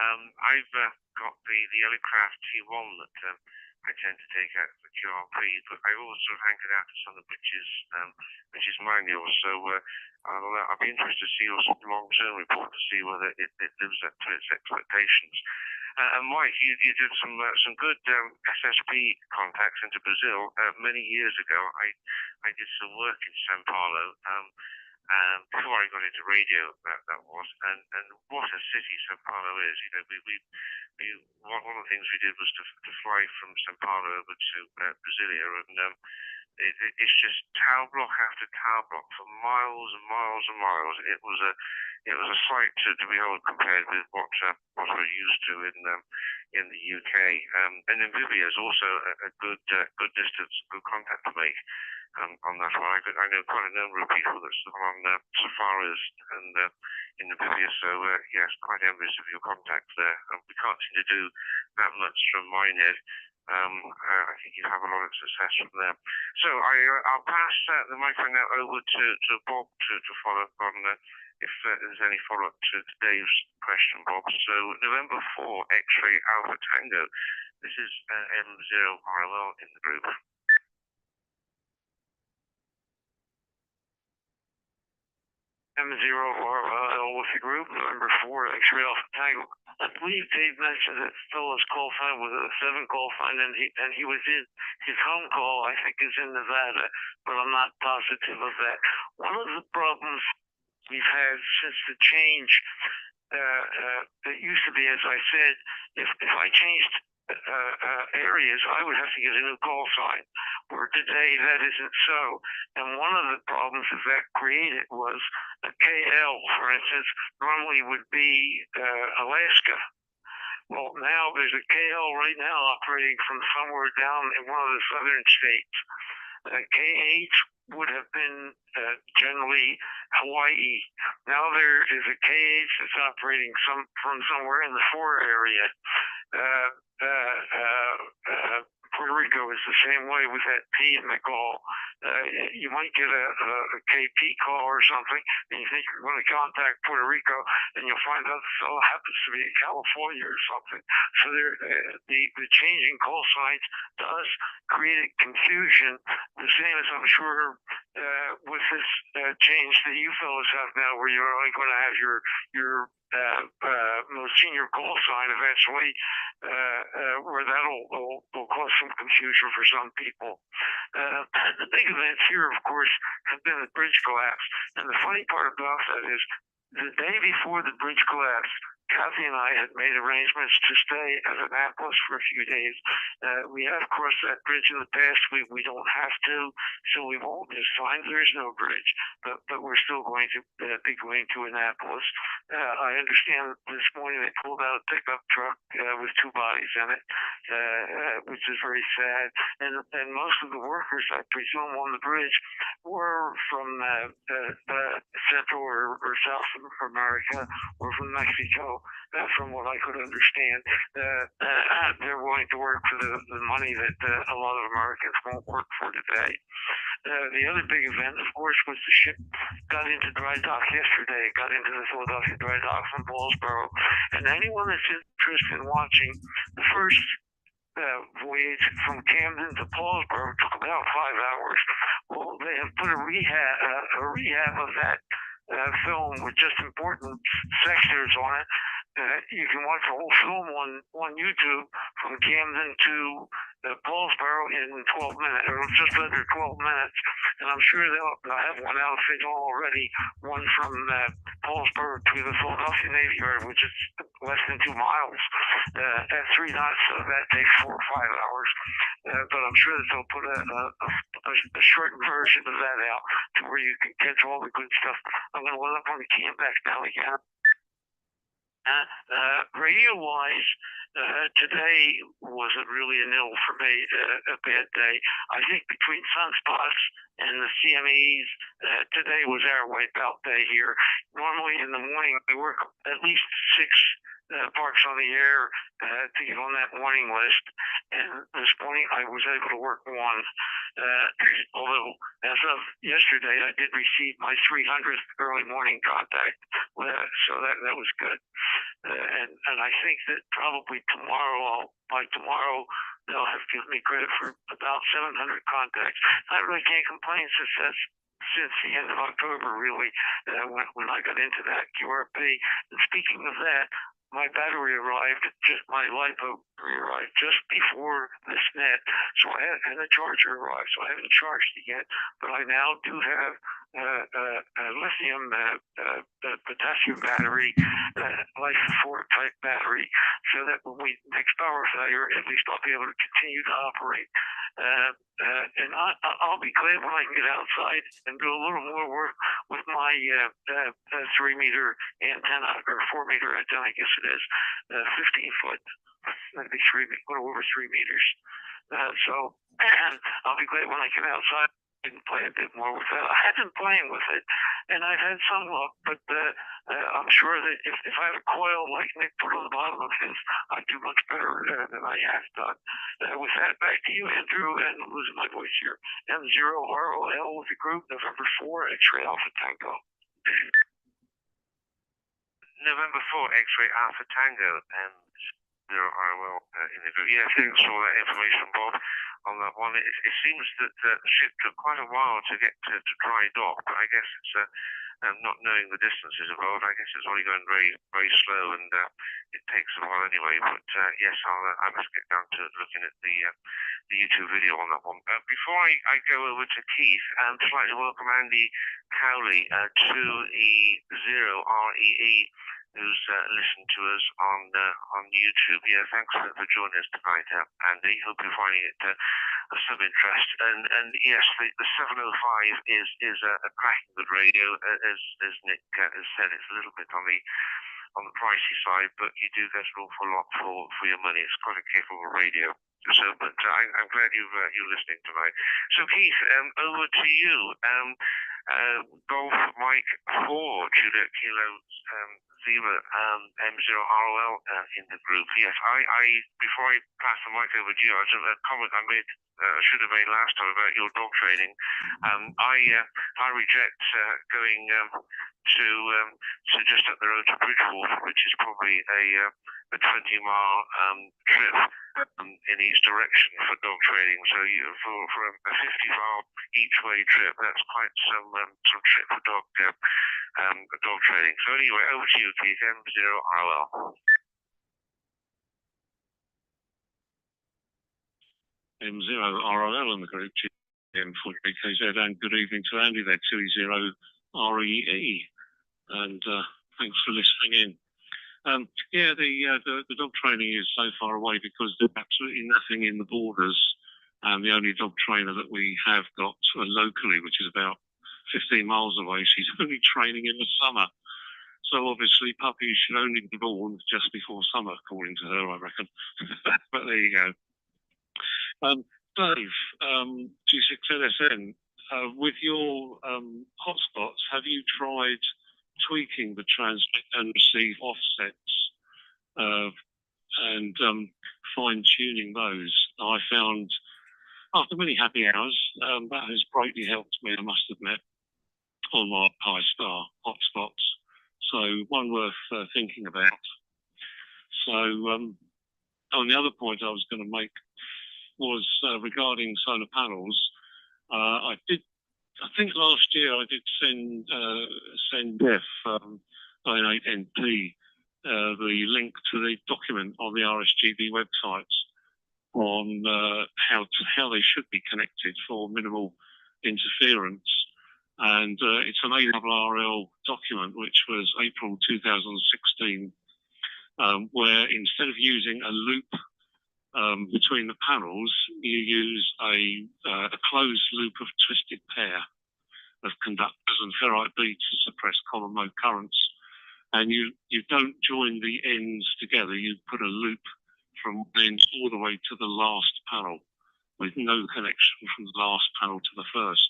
I've got the Ellicraft T1 that I tend to take out for QRP, but I also hankered out to some of the British manuals. So I'll be interested to see your long-term report to see whether it lives up to its expectations. And Mike, you did some good SSP contacts into Brazil many years ago. I did some work in Sao Paulo before I got into radio. That was, and what a city Sao Paulo is. You know, one of the things we did was to fly from Sao Paulo over to Brasilia, and it's just tower block after tower block for miles and miles and miles. It was a sight to behold compared with what we're used to in the UK. And Namibia is also a good distance, good contact to make on that one. I know quite a number of people that still on safaris and in Namibia, so yes, quite envious of your contacts there. We can't seem to do that much from Minehead. I think you have a lot of success from there. So I'll pass the microphone now over to Bob to follow up on if there's any follow-up to Dave's question, Bob. So November 4, X-Ray Alpha Tango. This is M0RL in the group. M0RL with the group, November 4, X-Ray Alpha Tango. I believe Dave mentioned that Phyllis call sign was a 7 call sign, and he was in his home call, I think, is in Nevada, but I'm not positive of that. One of the problems we've had since the change, it used to be, as I said, if I changed areas, I would have to get a new call sign, where today that isn't so. And one of the problems that created was a KL, for instance, normally would be Alaska. Well, now there's a KL right now operating from somewhere down in one of the southern states. KH would have been generally Hawaii. Now there is a KH that's operating from somewhere in the 4 area. Puerto Rico is the same way with that P in the call. You might get a KP call or something, and you think you're going to contact Puerto Rico, and you'll find out it all happens to be in California or something. So the changing call signs to us created confusion, the same as I'm sure with this change that you fellows have now, where you're only going to have your most senior call sign eventually, where that'll cause some confusion for some people. The big events here, of course, have been the bridge collapse. And the funny part about that is, the day before the bridge collapse, Kathy and I had made arrangements to stay at Annapolis for a few days. We have crossed that bridge in the past. We don't have to, so we won't this time. There is no bridge, but we're still going to be going to Annapolis. I understand this morning they pulled out a pickup truck with 2 bodies in it, which is very sad. And most of the workers, I presume, on the bridge were from Central or South America or from Mexico. From what I could understand, they're willing to work for the money that a lot of Americans won't work for today. The other big event, of course, was the ship got into dry dock yesterday. It got into the Philadelphia dry dock from Paulsboro. And anyone that's interested in watching the first voyage from Camden to Paulsboro took about 5 hours. Well, they have put a rehab of that film with just important sections on it. You can watch the whole film on YouTube from Camden to Paulsboro in 12 minutes, or just under 12 minutes. And I'm sure they'll have one outfit already, one from Paulsburg to the Philadelphia Navy Yard, which is less than 2 miles, at 3 knots. So that takes 4 or 5 hours. But I'm sure that they'll put a short version of that out to where you can catch all the good stuff. I'm going to load up on the Canback now again. Radio-wise, today wasn't really a nil for me, a bad day. I think between sunspots and the CMEs, today was our wipeout day here. Normally in the morning, I work at least 6 parks on the air to get on that morning list. And this morning, I was able to work 1. Although, as of yesterday, I did receive my 300th early morning contact. So that was good. And I think that probably by tomorrow, they'll have given me credit for about 700 contacts. I really can't complain since the end of October, really, when I got into that QRP. And speaking of that, my battery arrived, my LiPo arrived just before this net, and the charger arrived, so I haven't charged it yet, but I now do have a lithium potassium battery, life support type battery, so that when we next power failure, at least I'll be able to continue to operate. And I'll be glad when I can get outside and do a little more work with my 3-meter antenna, or 4-meter antenna, I guess it is, 15-foot, maybe a little over 3 meters. And I'll be glad when I get outside and play a bit more with that. I have been playing with it, and I've had some luck, but I'm sure that if I had a coil like Nick put on the bottom of his, I'd do much better than I have done. With that, back to you, Andrew, and I'm losing my voice here. M0ROL with the group, November 4, X-Ray Alpha Tango. November 4, X-Ray Alpha Tango, and 0ROL in the group. Yeah, thanks for all that information, Bob, on that one. It seems that the ship took quite a while to get to dry dock, but I guess it's not knowing the distances involved. I guess it's only going very, very slow, and it takes a while anyway. But yes, I must get down to looking at the YouTube video on that one. Before I go over to Keith, I'd like to welcome Andy Cowley, 2E0REE, who's listened to us on YouTube. Yeah, thanks for joining us tonight, Andy. Hope you're finding it of some interest. And yes, the 705 is a cracking good radio, as Nick has said. It's a little bit on the pricey side, but you do get an awful lot for your money. It's quite a capable radio. So, but I'm glad you're listening tonight. So, Keith, over to you. Golf Mike 4, Juliet Kilo Zebra, M0ROL in the group. Yes, I before I pass the mic over to you, a comment I made should have made last time about your dog training. I reject going to just up the road to Bridgewater, which is probably a 20-mile trip in each direction for dog training. So for a 50-mile each way trip, that's quite some trip for dog training. So anyway, over to you, Keith. M0ROL. M0ROL in the group, M43KZ, and good evening to Andy there, 2E0REE, and thanks for listening in. Yeah, the dog training is so far away because there's absolutely nothing in the borders, and the only dog trainer that we have got locally, which is about 15 miles away, she's only training in the summer. So obviously puppies should only be born just before summer, according to her, I reckon. But there you go. Dave, G6LSN, with your hotspots, have you tried tweaking the transmit and receive offsets and fine-tuning those? I found, after many happy hours, that has greatly helped me, I must admit, on my high-star hotspots. So one worth thinking about. So on the other point I was going to make was regarding solar panels. I think last year I did send Jeff, 98NP, the link to the document on the RSGB websites on how they should be connected for minimal interference. and it's an ARRL document, which was April 2016, where instead of using a loop between the panels, you use a closed loop of twisted pair of conductors and ferrite beads to suppress common mode currents. And you don't join the ends together. You put a loop from one end all the way to the last panel with no connection from the last panel to the first.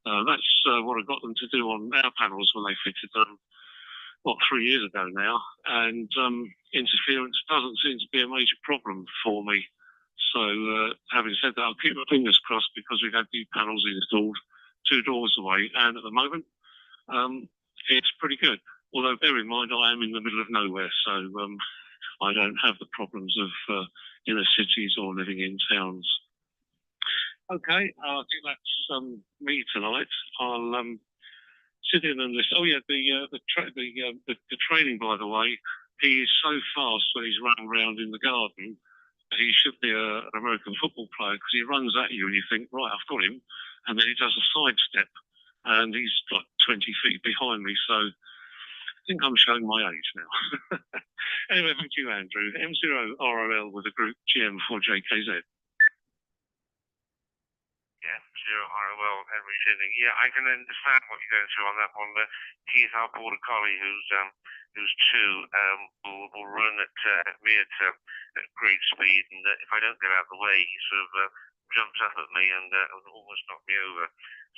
That's what I got them to do on our panels when they fitted them, 3 years ago now. And interference doesn't seem to be a major problem for me. So having said that, I'll keep my fingers crossed, because we've had new panels installed 2 doors away, and at the moment it's pretty good. Although bear in mind I am in the middle of nowhere, so I don't have the problems of inner cities or living in towns. Okay, I think that's me tonight. I'll sit in and listen. Oh yeah, the training, by the way, he is so fast when he's running around in the garden. He should be an American football player, because he runs at you and you think, right, I've got him, and then he does a sidestep, and he's like 20 feet behind me. So I think I'm showing my age now. Anyway, thank you, Andrew. M0ROL with a group GM4JKZ. Yeah, 0ROL, Henry Sydney. Yeah, I can understand what you're going through on that one. Keith, our border collie, who's 2, will run at me at great speed, and if I don't get out of the way, he sort of jumps up at me and almost knocked me over.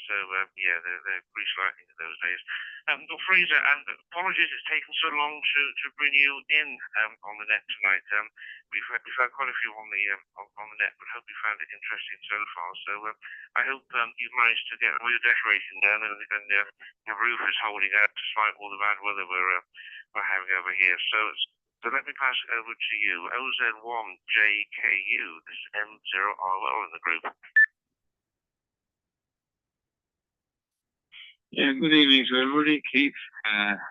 So yeah, they're pretty lightning in those days. Well, Fraser, and apologies it's taken so long to bring you in on the net tonight. We've had quite a few on the net, but hope you found it interesting so far. So I hope you've managed to get all your decorating done, and your roof is holding out despite all the bad weather we're having over here. So let me pass it over to you. OZ1JKU, this is M0RL in the group. Yeah, good evening to everybody. Keith,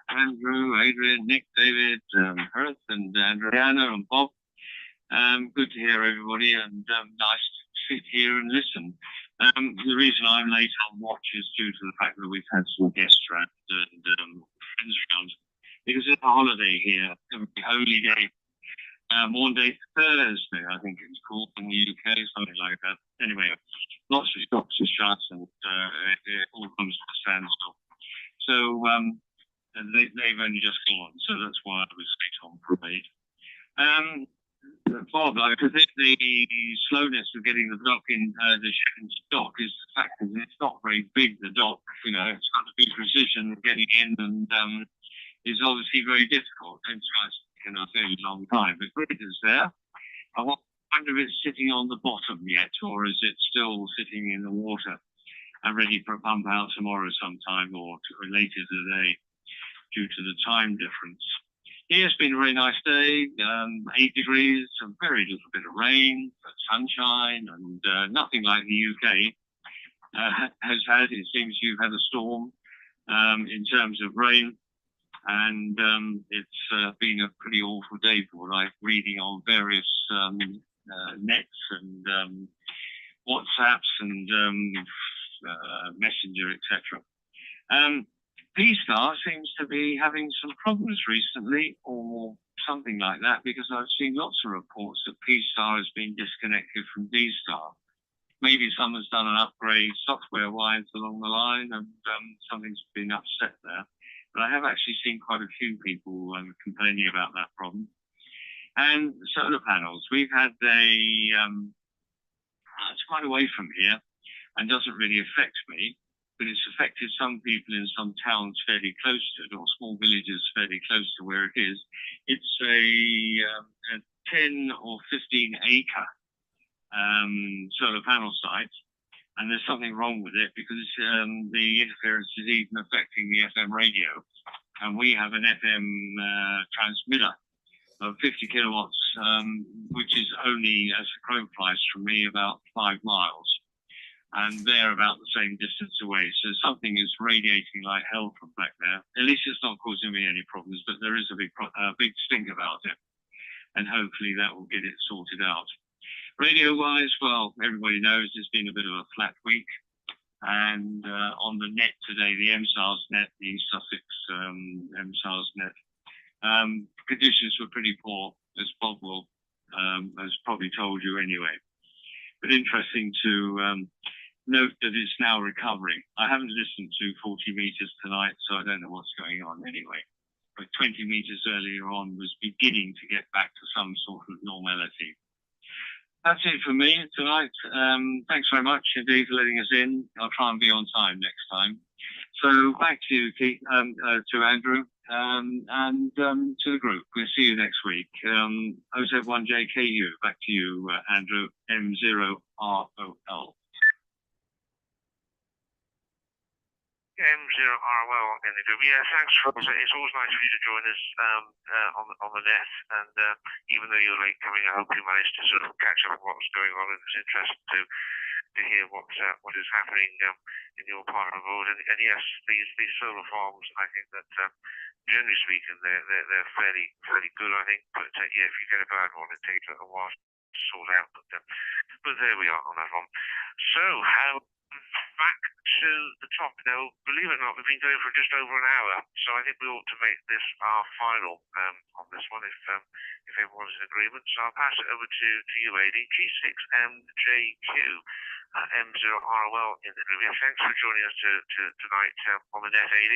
Andrew, Adrian, Nick, David, Herth, and Adriana, and Bob. Good to hear everybody, and nice to sit here and listen. The reason I'm late on watch is due to the fact that we've had some guests around and friends around. Because it's a holiday here, every holy day. Maundy Thursday, I think it's called in the UK, something like that. Anyway, lots of shops are shut, and it all comes to a standstill. So they've only just gone, so that's why I was late on parade. Bob, I think the slowness of getting the dock in, the ship into dock, is the fact that it's not very big, the dock. You know, it's got to be precision getting in, and is obviously very difficult. Hence why it's taken a fairly long time. But grid is there. I wonder if it's sitting on the bottom yet, or is it still sitting in the water and ready for a pump out tomorrow sometime, or later today, due to the time difference. Yeah, it's been a very nice day. 8 degrees, a very little bit of rain, but sunshine, and nothing like the UK has had. It seems you've had a storm in terms of rain. And it's been a pretty awful day for what I'm reading on various nets and WhatsApps and Messenger, etc. P-Star seems to be having some problems recently, or something like that, because I've seen lots of reports that P-Star has been disconnected from D-Star. Maybe someone's done an upgrade software-wise along the line, and something's been upset there. But I have actually seen quite a few people complaining about that problem. And solar panels. We've had it's quite away from here and doesn't really affect me, but it's affected some people in some towns fairly close to it, or small villages fairly close to where it is. It's a 10 or 15 acre solar panel site. And there's something wrong with it, because the interference is even affecting the FM radio. And we have an FM transmitter of 50 kilowatts, which is only, as a crow flies from me, about 5 miles. And they're about the same distance away. So something is radiating like hell from back there. At least it's not causing me any problems, but there is a big stink about it. And hopefully that will get it sorted out. Radio-wise, well, everybody knows it's been a bit of a flat week. And on the net today, the MSARS net, the East Sussex MSARS net, conditions were pretty poor, as Bob will has probably told you anyway. But interesting to note that it's now recovering. I haven't listened to 40 meters tonight, so I don't know what's going on anyway. But 20 meters earlier on was beginning to get back to some sort of normality. That's it for me tonight. Thanks very much indeed for letting us in. I'll try and be on time next time. So back to you, Keith, to Andrew, and to the group. We'll see you next week. 071JKU, back to you, Andrew, M0ROL. M0ROL in the group. Yeah, thanks, Ross. It's always nice for you to join us on the net, and even though you're late coming, I hope you managed to sort of catch up on what's going on, and it's interesting to hear what is happening in your part of the world. And yes, these solar farms, I think that generally speaking, they're fairly good, I think. But yeah, if you get a bad one, it takes a while to sort out. But there we are on that one. So back to the top now. Believe it or not, we've been going for just over an hour, so I think we ought to make this our final on this one if everyone's in agreement. So I'll pass it over to you, AD. G6MJQ, M0ROL in the group. Yeah, thanks for joining us tonight on the net, AD,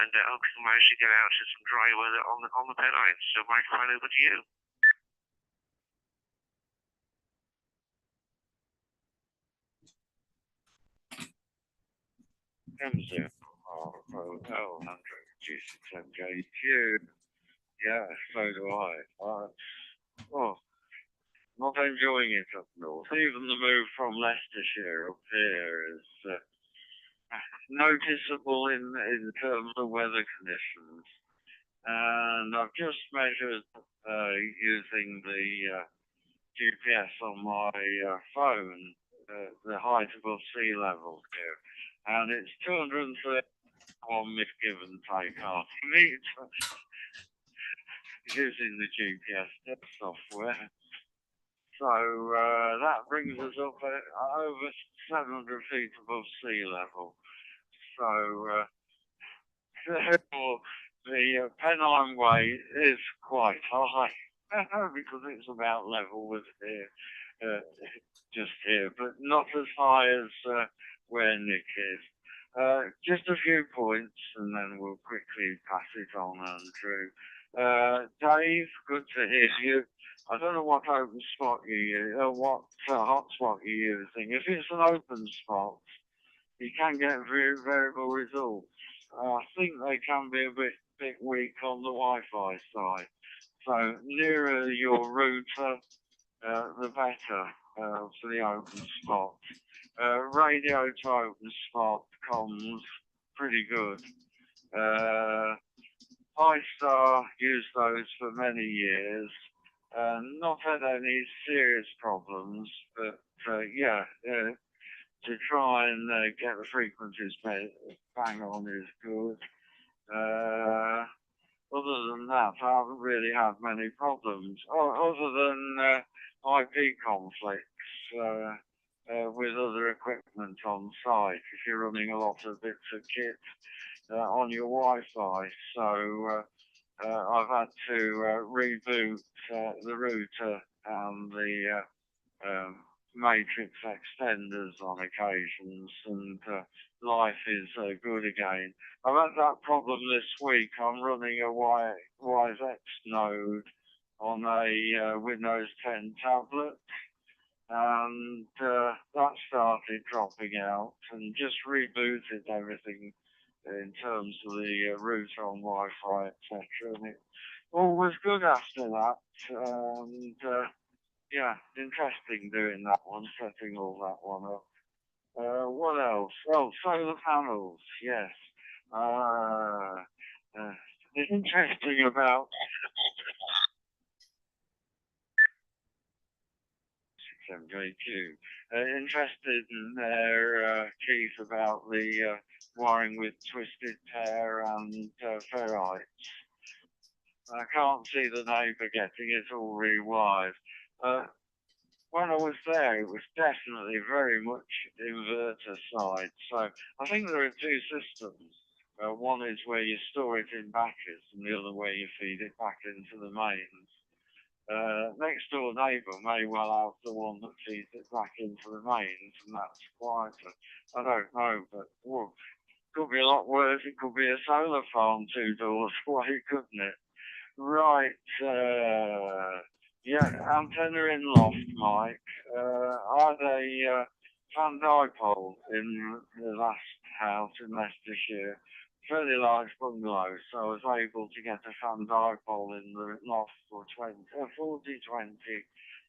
and I hope you can manage to get out to some dry weather on the Pennines. So microphone over to you. M0ROL, 100 G6MJQ. Yeah, so do I. Not enjoying it up north. Even the move from Leicestershire up here is noticeable in terms of weather conditions. And I've just measured using the GPS on my phone, the height above sea level here. And it's 231 give and take half a metre using the GPS software. So that brings us up at over 700 feet above sea level. So the Pennine Way is quite high because it's about level with here, just here, but not as high as where Nick is. Just a few points, and then we'll quickly pass it on, Andrew. Dave, good to hear you. I don't know what open spot you use, what hotspot you're using. If it's an open spot, you can get very variable results. I think they can be a bit weak on the Wi-Fi side. So nearer your router, the better for the open spot. Radio to open spot comms, pretty good. iStar used those for many years. Not had any serious problems, but yeah, to try and get the frequencies bang on is good. Other than that, I haven't really had many problems, other than IP conflicts with other equipment on site if you're running a lot of bits of kit on your Wi-Fi. So I've had to reboot the router and the matrix extenders on occasions, and life is good again. I've had that problem this week. I'm running a WiseX node on a Windows 10 tablet, and that started dropping out, and just rebooted everything in terms of the router on Wi-Fi, etc. And it all was good after that. And yeah, interesting doing that one, setting all that one up. What else? Oh, solar panels, yes. Interesting about MJQ. Interested in their Keith about the wiring with twisted pair and ferrites. I can't see the neighbour getting it all rewired. when I was there, it was definitely very much inverter side. So I think there are two systems. One is where you store it in batteries, and the other where you feed it back into the mains. Next door neighbour may well have the one that feeds it back into the mains, and that's quieter. I don't know, but well, could be a lot worse. It could be a solar farm 2 doors away, couldn't it? Right. Yeah, antenna in loft, Mike. I had a fan dipole in the last house in Leicestershire. Fairly large bungalow, so I was able to get a fan dipole in the loft for 40, 20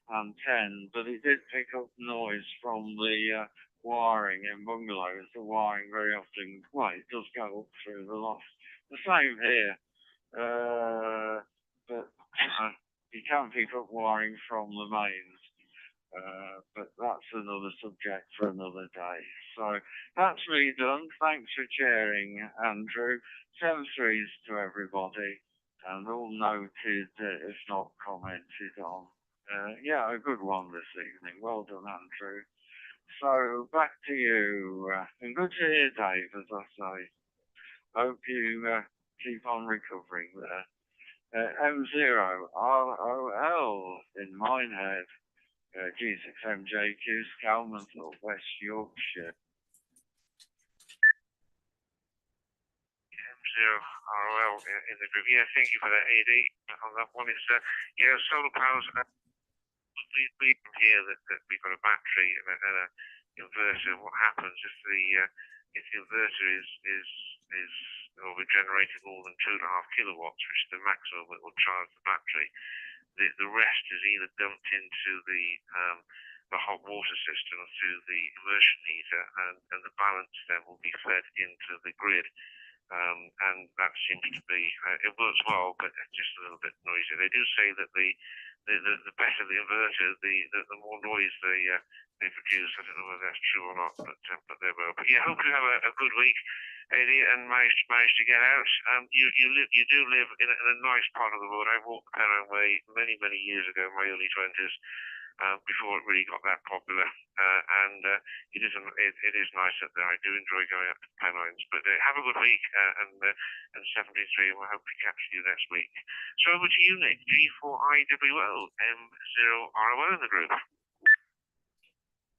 and 10, but it did pick up noise from the wiring in bungalows. The wiring very often, well, it does go up through the loft. The same here. But you can pick up wiring from the mains. But that's another subject for another day. So that's me done. Thanks for sharing, Andrew. 7-3s to everybody, and all noted, if not commented on. Yeah, a good one this evening. Well done, Andrew. So back to you, and good to hear, Dave, as I say. Hope you keep on recovering there. M0ROL in Minehead, G6MJQ, Skelmanthorpe, West Yorkshire. M0ROL in the group. Yeah, thank you for that, AD, on that one. It's, yeah, solar power's we hear that we've got a battery and an inverter. What happens if the inverter is or we're generating more than 2.5 kilowatts, which is the maximum it will charge the battery, the rest is either dumped into the hot water system through the immersion heater, and the balance then will be fed into the grid. And that seems to be, it works well, but it's just a little bit noisy. They do say that the better the inverter, the more noise they produce. I don't know whether that's true or not, but they will. But yeah, hope you have a good week, Eddie, and managed to get out. You do live in a nice part of the world. I walked the Pennine Way many years ago, in my early 20s. Before it really got that popular, and it is nice up there. I do enjoy going up to Pennines. But have a good week, and 73, and we'll hope to catch you next week. So over to you, Nick. G4IWO, M0ROL in the group.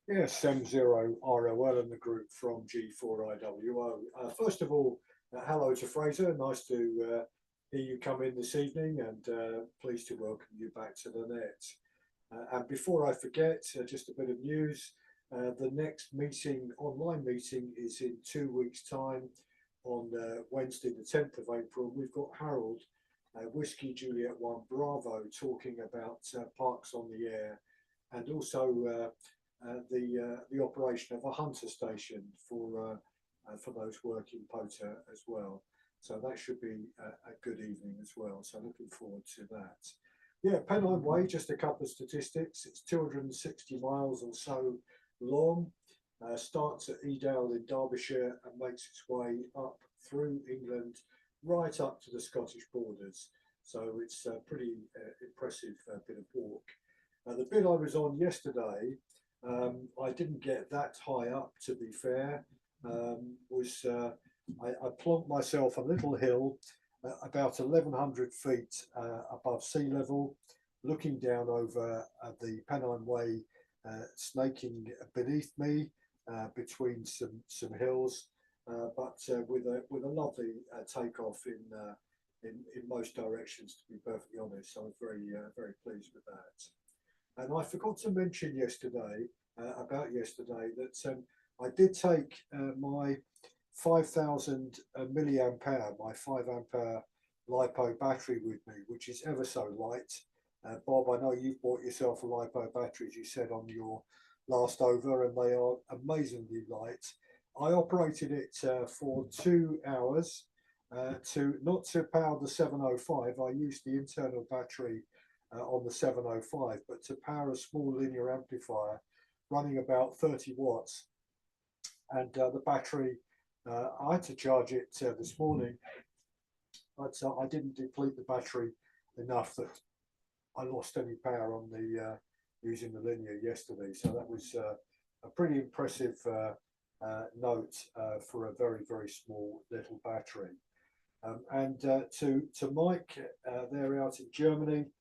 Yes, M0ROL in the group from G4IWO. First of all, hello to Fraser. Nice to hear you come in this evening, and pleased to welcome you back to the net. And before I forget, just a bit of news. The next meeting, online meeting, is in 2 weeks' time on Wednesday, the 10th of April. We've got Harold, Whiskey Juliet 1 Bravo, talking about parks on the air, and also the operation of a hunter station for those working POTA as well. So that should be a good evening as well. So looking forward to that. Yeah, Pennine Way, just a couple of statistics. It's 260 miles or so long, starts at Edale in Derbyshire and makes its way up through England, right up to the Scottish borders. So it's a pretty impressive bit of walk. The bit I was on yesterday, I didn't get that high up, to be fair. I plonked myself a little hill about 1,100 feet above sea level, looking down over the Pennine Way, snaking beneath me between some hills, but with a lovely takeoff in most directions, to be perfectly honest. So I was very pleased with that. And I forgot to mention yesterday that I did take my 5,000 milliamp hour, my 5 ampere LiPo battery with me, which is ever so light. Bob, I know you've bought yourself a LiPo battery, as you said on your last over, and they are amazingly light. I operated it for 2 hours not to power the 705. I used the internal battery on the 705, but to power a small linear amplifier running about 30 watts. And the battery, I had to charge it this morning, but I didn't deplete the battery enough that I lost any power on the using the linear yesterday. So that was a pretty impressive note for a very, very small little battery. And to Mike, they're out in Germany.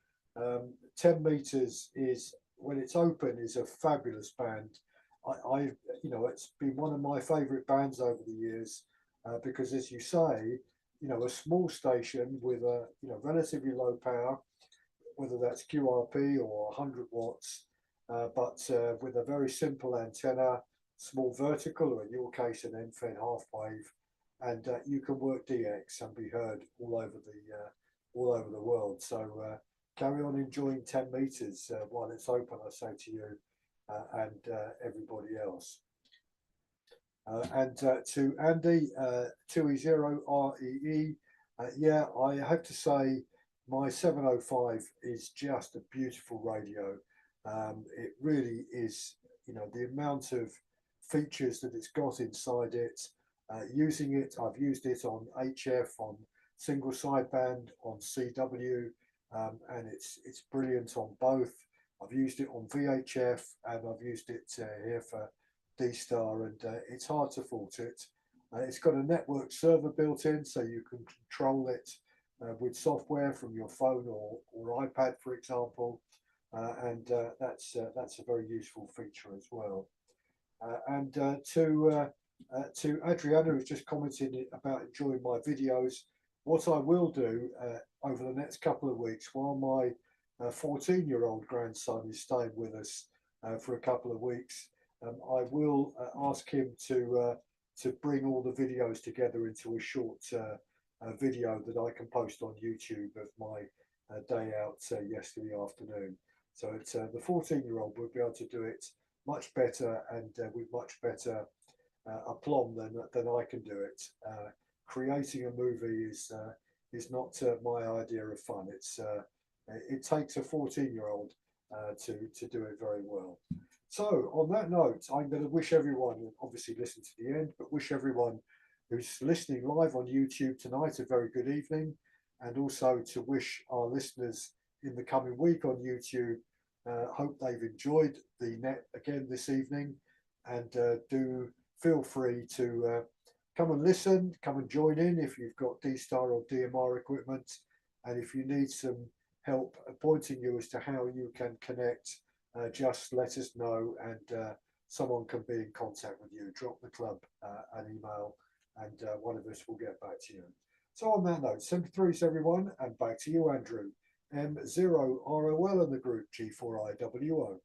10 meters is, when it's open, is a fabulous band. You know, it's been one of my favorite bands over the years because, as you say, you know, a small station with a, you know, relatively low power, whether that's QRP or 100 watts, but with a very simple antenna, small vertical, or in your case, an end-fed half wave, and you can work DX and be heard all over the world. So carry on enjoying 10 meters while it's open, I say to you and everybody else. And to Andy, 2E0REE, yeah, I have to say my 705 is just a beautiful radio. It really is, you know, the amount of features that it's got inside it. Using it, I've used it on HF, on single sideband, on CW, and it's brilliant on both. I've used it on VHF, and I've used it here for D-Star, and it's hard to fault it. It's got a network server built in, so you can control it with software from your phone or iPad, for example, and that's a very useful feature as well. And to Adriana, who's just commented about enjoying my videos, what I will do over the next couple of weeks, while my 14-year-old grandson is staying with us for a couple of weeks, I will ask him to bring all the videos together into a short video that I can post on YouTube of my day out yesterday afternoon. So it's the 14-year-old will be able to do it much better and with much better aplomb than I can do it. Creating a movie is not my idea of fun. It takes a 14-year-old to do it very well. So on that note, I'm going to wish everyone, obviously listen to the end, but wish everyone who's listening live on YouTube tonight a very good evening, and also to wish our listeners in the coming week on YouTube, hope they've enjoyed the net again this evening, and do feel free to come and listen, come and join in if you've got D-Star or DMR equipment, and if you need some help pointing you as to how you can connect, just let us know, and someone can be in contact with you. Drop the club an email, and one of us will get back to you. So on that note, 73s everyone, and back to you, Andrew. M0ROL in the group, G4IWO.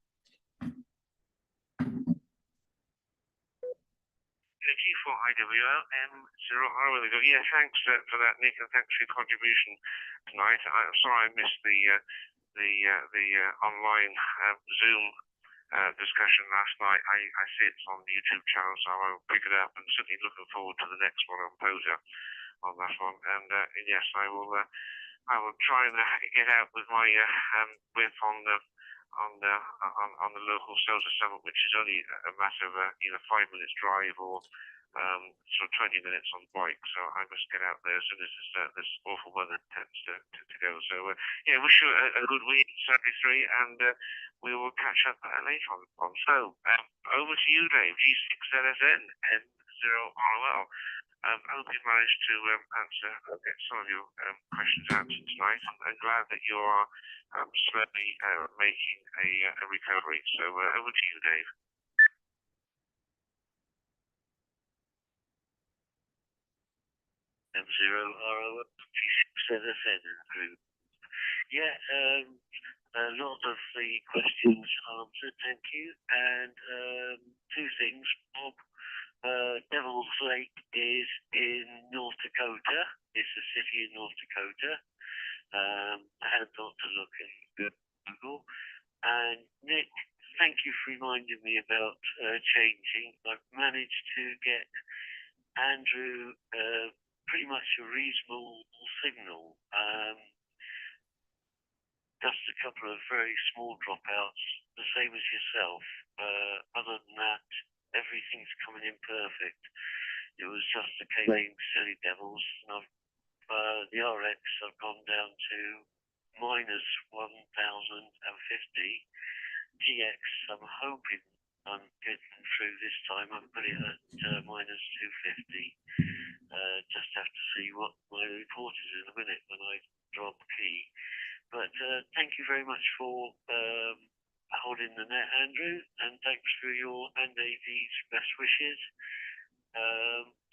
G4IWO, M0ROL in the group. Yeah, thanks for that, Nick, and thanks for your contribution tonight. I'm sorry I missed the online Zoom discussion last night. I see it's on the YouTube channel, so I'll pick it up, and certainly looking forward to the next one on Poser on that one. And yes, I will try and get out with my whip on the local Solar Summit, which is only a matter of either 5 minutes drive or sort of 20 minutes on bike. So I must get out there as soon as this awful weather tends to go. So yeah, wish you a good week, 73, and we will catch up later on. So over to you, Dave. G6LSN N0ROL. I hope you've managed to get some of your questions answered tonight. I'm glad that you are slowly making a recovery. So over to you, Dave. M0ROL G6LSN group. Yeah, a lot of the questions answered, thank you. And two things, Bob. Devil's Lake is in North Dakota. It's a city in North Dakota. I had thought to look at Google. And Nick, thank you for reminding me about changing. I've managed to get Andrew pretty much a reasonable signal. Just a couple of very small dropouts, the same as yourself. Other than that, everything's coming in perfect. It was just the case playing silly devils, and the RX I've gone down to minus 1,050, GX, I'm hoping I'm getting through this time. I've put it at minus 250. Just have to see what my report is in a minute when I drop key. But thank you very much for holding the net, Andrew, and thanks for your and AD's best wishes.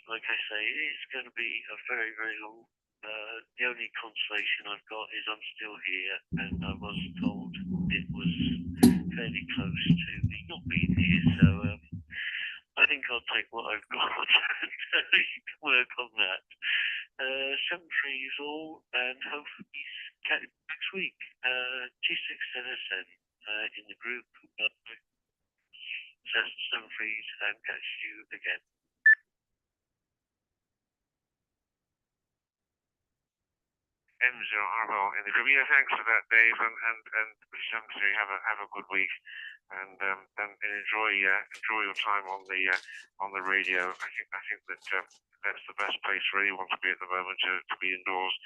Like I say, it's going to be a very, very long. The only consolation I've got is I'm still here, and I was told it was fairly close to me not being here, so I think I'll take what I've got and work on that. 7 trees all, and hopefully catch you next week. G6NSN in the group. 7 trees, and catch you again. M0RL in the group. Yeah, thanks for that, Dave, and have a good week, and enjoy your time on the radio. I think that that's the best place for anyone to be at the moment, to be indoors.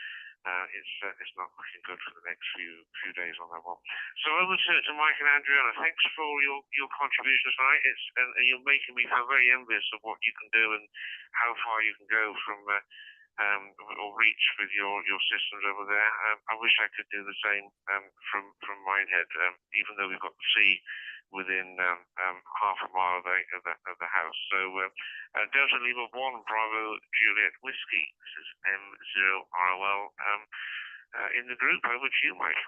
It's not looking good for the next few days on that one. So over to Mike and Adriana. Thanks for all your contributions tonight. And you're making me feel very envious of what you can do and how far you can go from or reach with your systems over there. I wish I could do the same from Minehead, even though we've got the sea within half a mile of the house. So Delta Lima 1 Bravo Juliet Whiskey. This is M0ROL in the group. Over to you, Mike.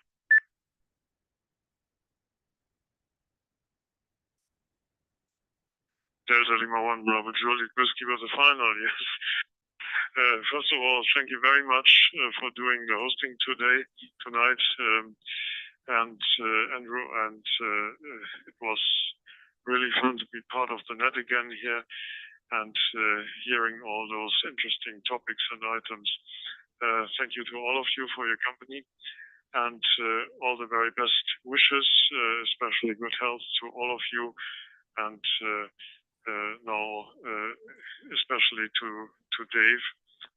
Delta Lima 1 Bravo Juliet Whiskey was the final, yes. First of all, thank you very much for doing the hosting tonight, Andrew, and it was really fun to be part of the net again here and hearing all those interesting topics and items. Thank you to all of you for your company and all the very best wishes, especially good health to all of you, and now especially to Dave.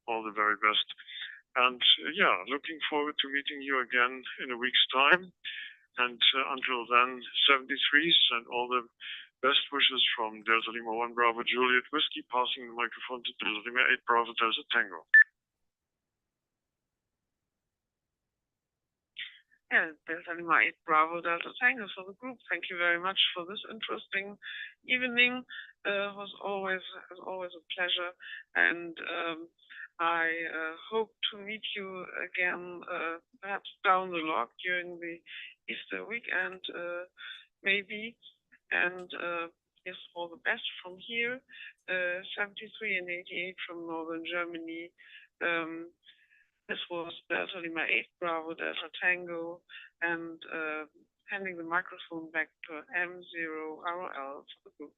All the very best. And yeah, looking forward to meeting you again in a week's time. And until then, 73s and all the best wishes from Delta Lima 1 Bravo Juliet Whiskey, passing the microphone to Delta Lima 8 Bravo Delta Tango. Yeah, Delta Lima 8 Bravo Delta Tango for the group. Thank you very much for this interesting evening. Was always a pleasure, and I hope to meet you again, perhaps down the log during the Easter weekend, maybe. And yes, all the best from here. 73 and 88 from Northern Germany. This was Delta Lima 8 Bravo Delta Tango, and handing the microphone back to M0RL for the group.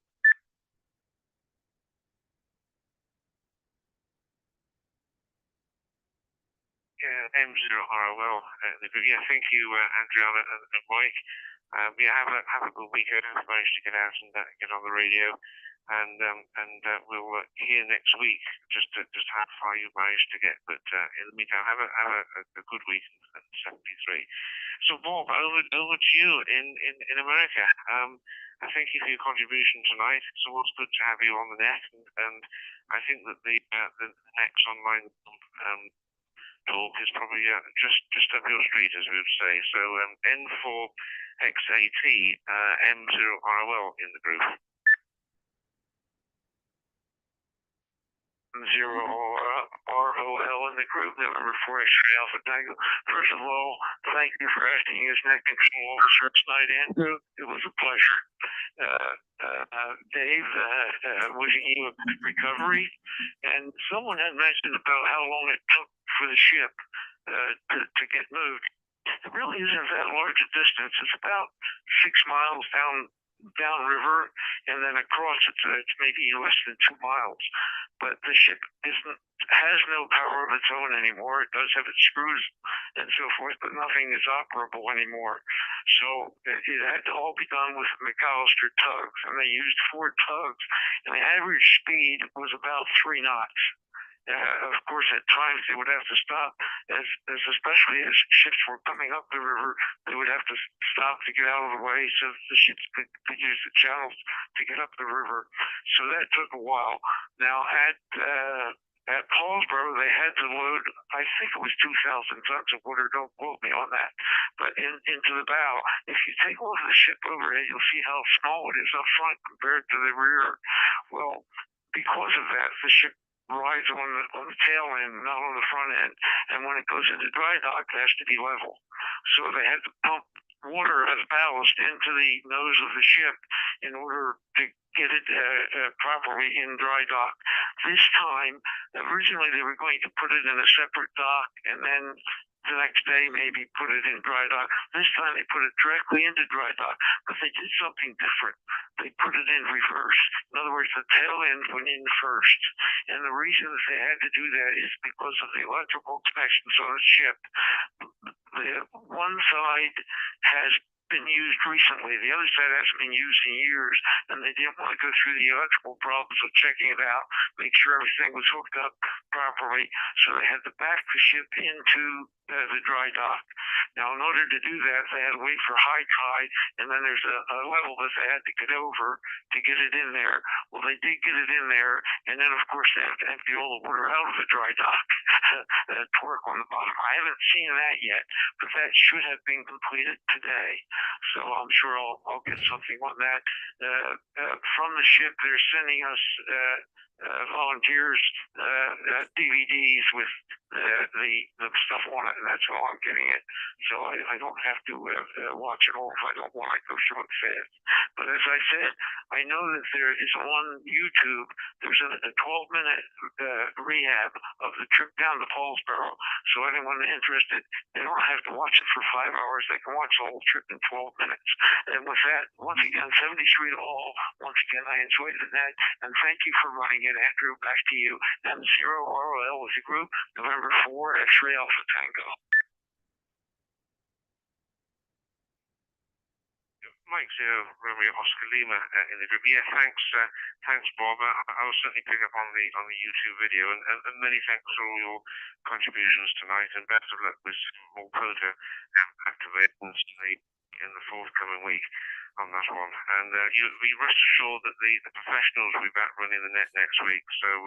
Yeah, M0RL. Yeah, thank you, Adriana and Mike. Yeah, have a good weekend. I've managed to get out and get on the radio, and we'll hear next week just how far you managed to get. But in the meantime, have a good week at 73. So Bob, over to you in America. I thank you for your contribution tonight. It's always good to have you on the net, and I think that the next online talk is probably just up your street, as we would say. So N4XAT, M0ROL in the group. M0ROL in the group, number 4 X-ray Alpha Tango. First of all, thank you for acting as net control officer tonight, Andrew. It was a pleasure. Dave, wishing you a good recovery. And someone had mentioned about how long it took for the ship to get moved. It really isn't that large a distance. It's about 6 miles downriver, and then across it's maybe less than 2 miles. But the ship has no power of its own anymore. It does have its screws and so forth, but nothing is operable anymore. So it had to all be done with McAllister tugs, and they used 4 tugs, and the average speed was about 3 knots. Of course, at times they would have to stop, especially as ships were coming up the river, they would have to stop to get out of the way so the ships could use the channels to get up the river. So that took a while. Now at Paulsboro, they had to load, I think it was 2,000 tons of water, don't quote me on that, but into the bow. If you take a look at the ship overhead, you'll see how small it is up front compared to the rear. Well, because of that, the ship rides on the tail end, not on the front end. And when it goes into dry dock, it has to be level. So they had to pump water as ballast into the nose of the ship in order to get it properly in dry dock. This time, originally they were going to put it in a separate dock and then the next day maybe put it in dry dock. This time they put it directly into dry dock, but they did something different. They put it in reverse. In other words, the tail end went in first. And the reason that they had to do that is because of the electrical connections on the ship. One side has been used recently. The other side hasn't been used in years, and they didn't want to go through the electrical problems of checking it out, make sure everything was hooked up properly. So they had to back the ship into the dry dock. Now, in order to do that, they had to wait for high tide, and then there's a level that they had to get over to get it in there. Well, they did get it in there, and then, of course, they have to empty all the water out of the dry dock to work on the bottom. I haven't seen that yet, but that should have been completed today. So I'm sure I'll get something on that. From the ship, they're sending us volunteers DVDs with the stuff on it, and that's how I'm getting it. So I don't have to watch it all if I don't want to go through it fast. But as I said, I know that there is on YouTube, there's a 12-minute rehab of the trip down to Paulsboro. So anyone interested, they don't have to watch it for 5 hours. They can watch the whole trip in 12 minutes. And with that, once again, 73 to all. Once again, I enjoyed the net, and thank you for running it. Andrew, back to you. M0ROL with the group, November 4, X-Ray Alpha Tango. Mike Zero, Romeo Oscar Lima in the group. Yeah, thanks, Bob. I will certainly pick up on the YouTube video, and many thanks for all your contributions tonight, and best of luck with more quota activations in the forthcoming week on that one. And you be rest assured that the professionals will be back running the net next week, so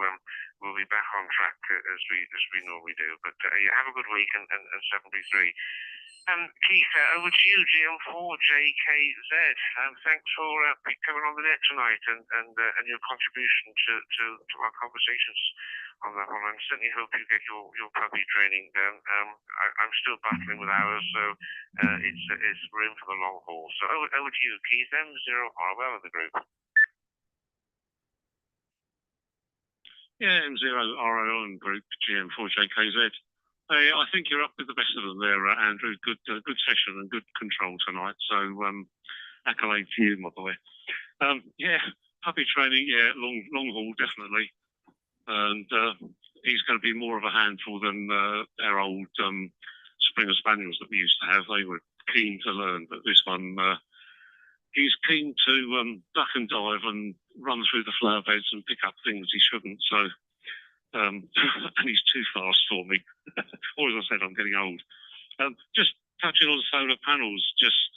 we'll be back on track as we normally do. But yeah, have a good week, and 73. Keith, over to you, GM4JKZ. Thanks for coming on the net tonight and your contribution to our conversations on that one. I certainly hope you get your puppy training done. I'm still battling with hours, so it's room for the long haul. So over to you, Keith, M0ROL of the group. Yeah, M0ROL and group, GM4JKZ. I think you're up with the best of them there, Andrew. Good session and good control tonight. So accolade to you, my boy. Yeah, puppy training. Yeah, long haul definitely. And he's going to be more of a handful than our old Springer Spaniels that we used to have. They were keen to learn, but this one, he's keen to duck and dive and run through the flower beds and pick up things he shouldn't. So. And he's too fast for me. Or as I said, I'm getting old. Just touching on solar panels, just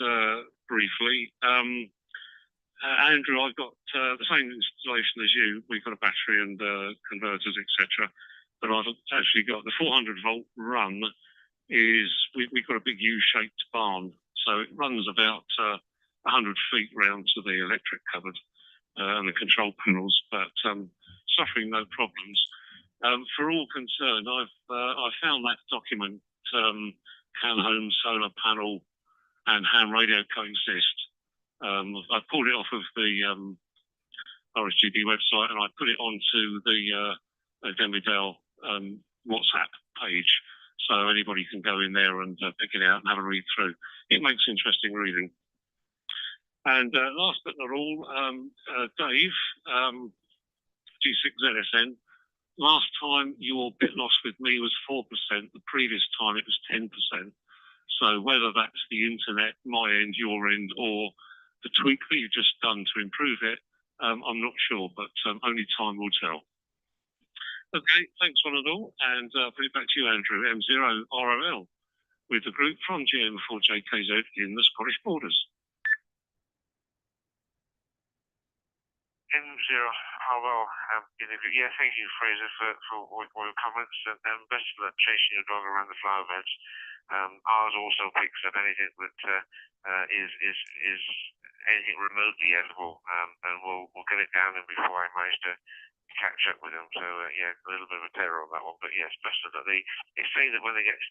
briefly. Andrew, I've got the same installation as you. We've got a battery and converters, etc. But I've actually got the 400 volt run. We've got a big U-shaped barn, so it runs about 100 feet round to the electric cupboard and the control panels, but suffering no problems. For all concerned, I've found that document, Can Home Solar Panel and Ham Radio Coexist. I pulled it off of the RSGB website and I put it onto the Denby Dale WhatsApp page, so anybody can go in there and pick it out and have a read through. It makes interesting reading. And last but not all, Dave, G6ZSN. Last time your bit loss with me was 4%. The previous time it was 10%. So whether that's the internet, my end, your end, or the tweak that you've just done to improve it, I'm not sure, but only time will tell. Okay, thanks one and all, and put it back to you, Andrew. M0ROL with the group from GM4JKZ in the Scottish borders. M0, well, yeah, thank you, Fraser, for all your comments, and best of luck chasing your dog around the flower beds. Ours also picks up anything that is anything remotely edible, and we'll get it down him before I manage to catch up with him. So yeah, a little bit of a terror on that one, but yes, best of luck. They say that when they get to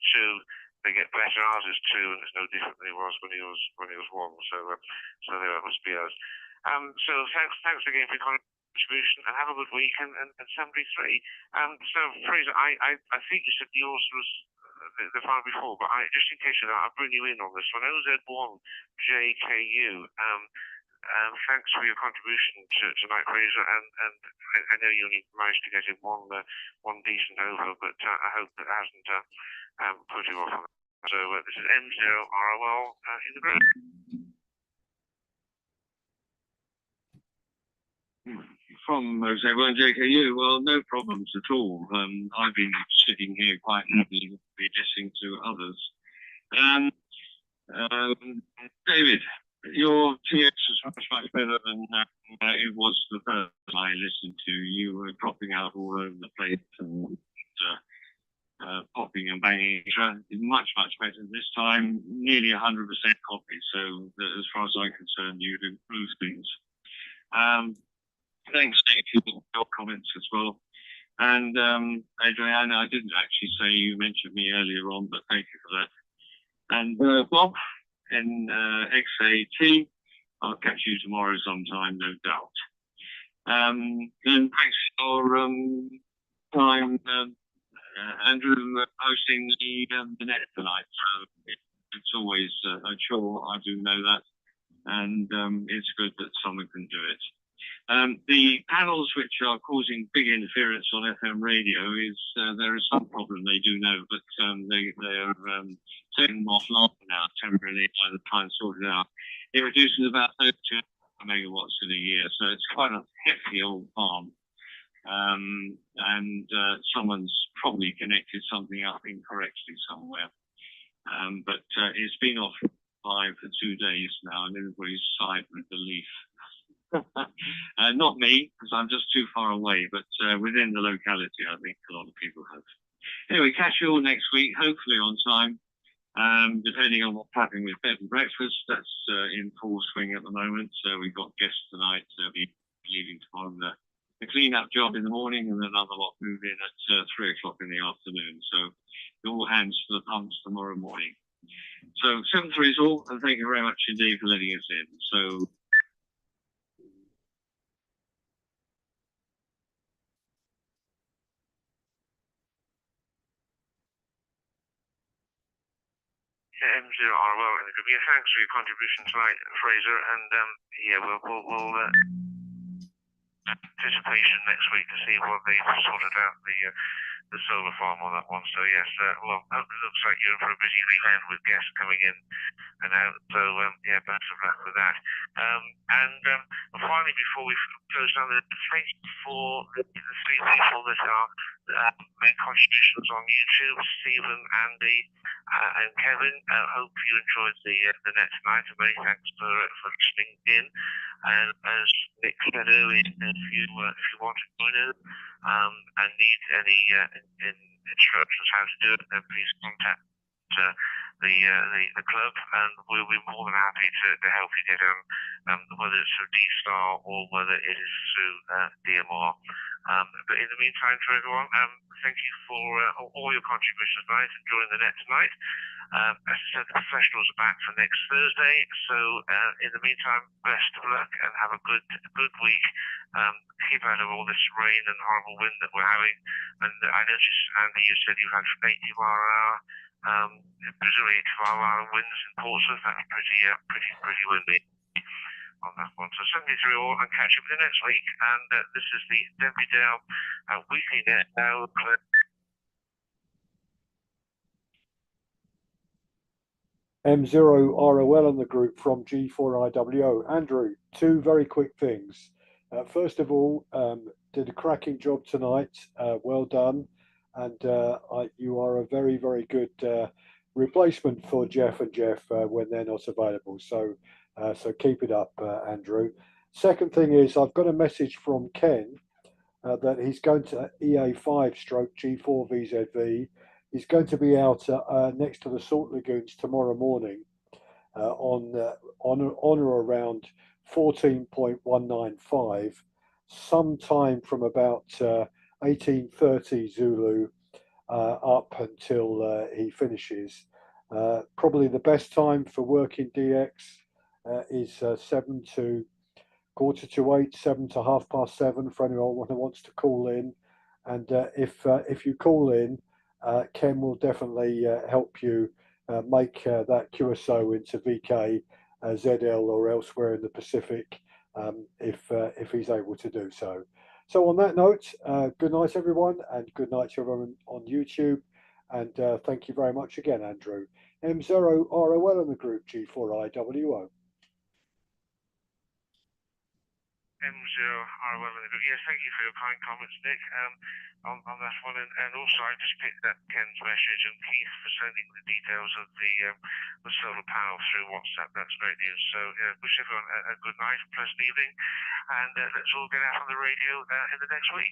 2, they get better. Ours is 2, and it's no different than it was when he was 1. So that must be us. So thanks again for your contribution, and have a good week, and 73. So Fraser, I think you said yours was the file before, but just in case of that, I'll bring you in on this one. OZ1JKU. Thanks for your contribution tonight, Fraser, and I know you only managed to get in one decent over, but I hope that hasn't put you off on that. So this is M0ROL in the group. From OZ1JKU, well, no problems at all. I've been sitting here quite happily listening to others. David, your TX was much better than it was the first I listened to. You were dropping out all over the place and popping and banging. Much better this time. Nearly 100% copy. So as far as I'm concerned, you've improved things. Thanks, Nick, for your comments as well. And Adriana, I didn't actually say you mentioned me earlier on, but thank you for that. And Bob in XAT, I'll catch you tomorrow sometime, no doubt. And thanks for your time, Andrew, hosting the net tonight. So it's always a chore, I do know that. And it's good that someone can do it. The panels which are causing big interference on FM radio there is some problem they do know, but they are taking them offline now temporarily by the time sorted out. It reduces about 32 megawatts in a year, so it's quite a hefty old farm. And someone's probably connected something up incorrectly somewhere. But it's been offline for 2 days now, and everybody's sighed with relief. Not me, because I'm just too far away, but within the locality, I think a lot of people have. Anyway, catch you all next week, hopefully on time. Depending on what's happening with bed and breakfast, that's in full swing at the moment. So we've got guests tonight, be leaving tomorrow. The clean-up job in the morning, and another lot move in at 3 o'clock in the afternoon. So all hands to the pumps tomorrow morning. So 7-3 is all, and thank you very much indeed for letting us in. So. M0ROL in the group. Yeah, thanks for your contribution tonight, Fraser, and yeah, we'll anticipation next week to see what they've sorted out the solar farm on that one. So yes, well, it looks like you're in for a busy weekend with guests coming in and out. So yeah, best of luck with that. And finally, before we close down, thank you for the 3 people that are made contributions on YouTube: Stephen, Andy, and Kevin. Hope you enjoyed the net tonight, and many thanks for listening in. And as Nick said earlier, if you want to join in and need any instructions how to do it, then please contact the club, and we'll be more than happy to help you get whether it's through D-Star or whether it is through DMR. But in the meantime, to everyone, thank you for all your contributions tonight and joining the net tonight. As I said, the professionals are back for next Thursday. So in the meantime, best of luck and have a good week. Keep out of all this rain and horrible wind that we're having. And I noticed, Andy, you said you had 80 mile an hour, presumably 80 mile an hour winds in Portsmouth. That's pretty windy on that one. So 73 all, and catch up with you next week. And this is the Denby Dale weekly net now. M0ROL on the group from G4IWO. Andrew, 2 very quick things. First of all, did a cracking job tonight. Well done, and you are a very, very good replacement for Jeff and Jeff when they're not available. So, so keep it up, Andrew. Second thing is, I've got a message from Ken that he's going to EA5 stroke G4 VZV. He's going to be out next to the Salt Lagoons tomorrow morning on or around 14.195, sometime from about 18:30 Zulu up until he finishes. Probably the best time for working DX is 7 to 7:45, 7 to 7:30 for anyone who wants to call in. And if you call in, Ken will definitely help you make that QSO into VK, ZL, or elsewhere in the Pacific if he's able to do so. So on that note, good night everyone, and good night to everyone on YouTube. And thank you very much again, Andrew. M0ROL in the group, G4IWO. M0ROL in the group. Yes, thank you for your kind comments, Nick, on that one. And also, I just picked up Ken's message and Keith for sending the details of the solar panel through WhatsApp. That's great news. So, wish everyone a good night, a pleasant evening, and let's all get out on the radio in the next week.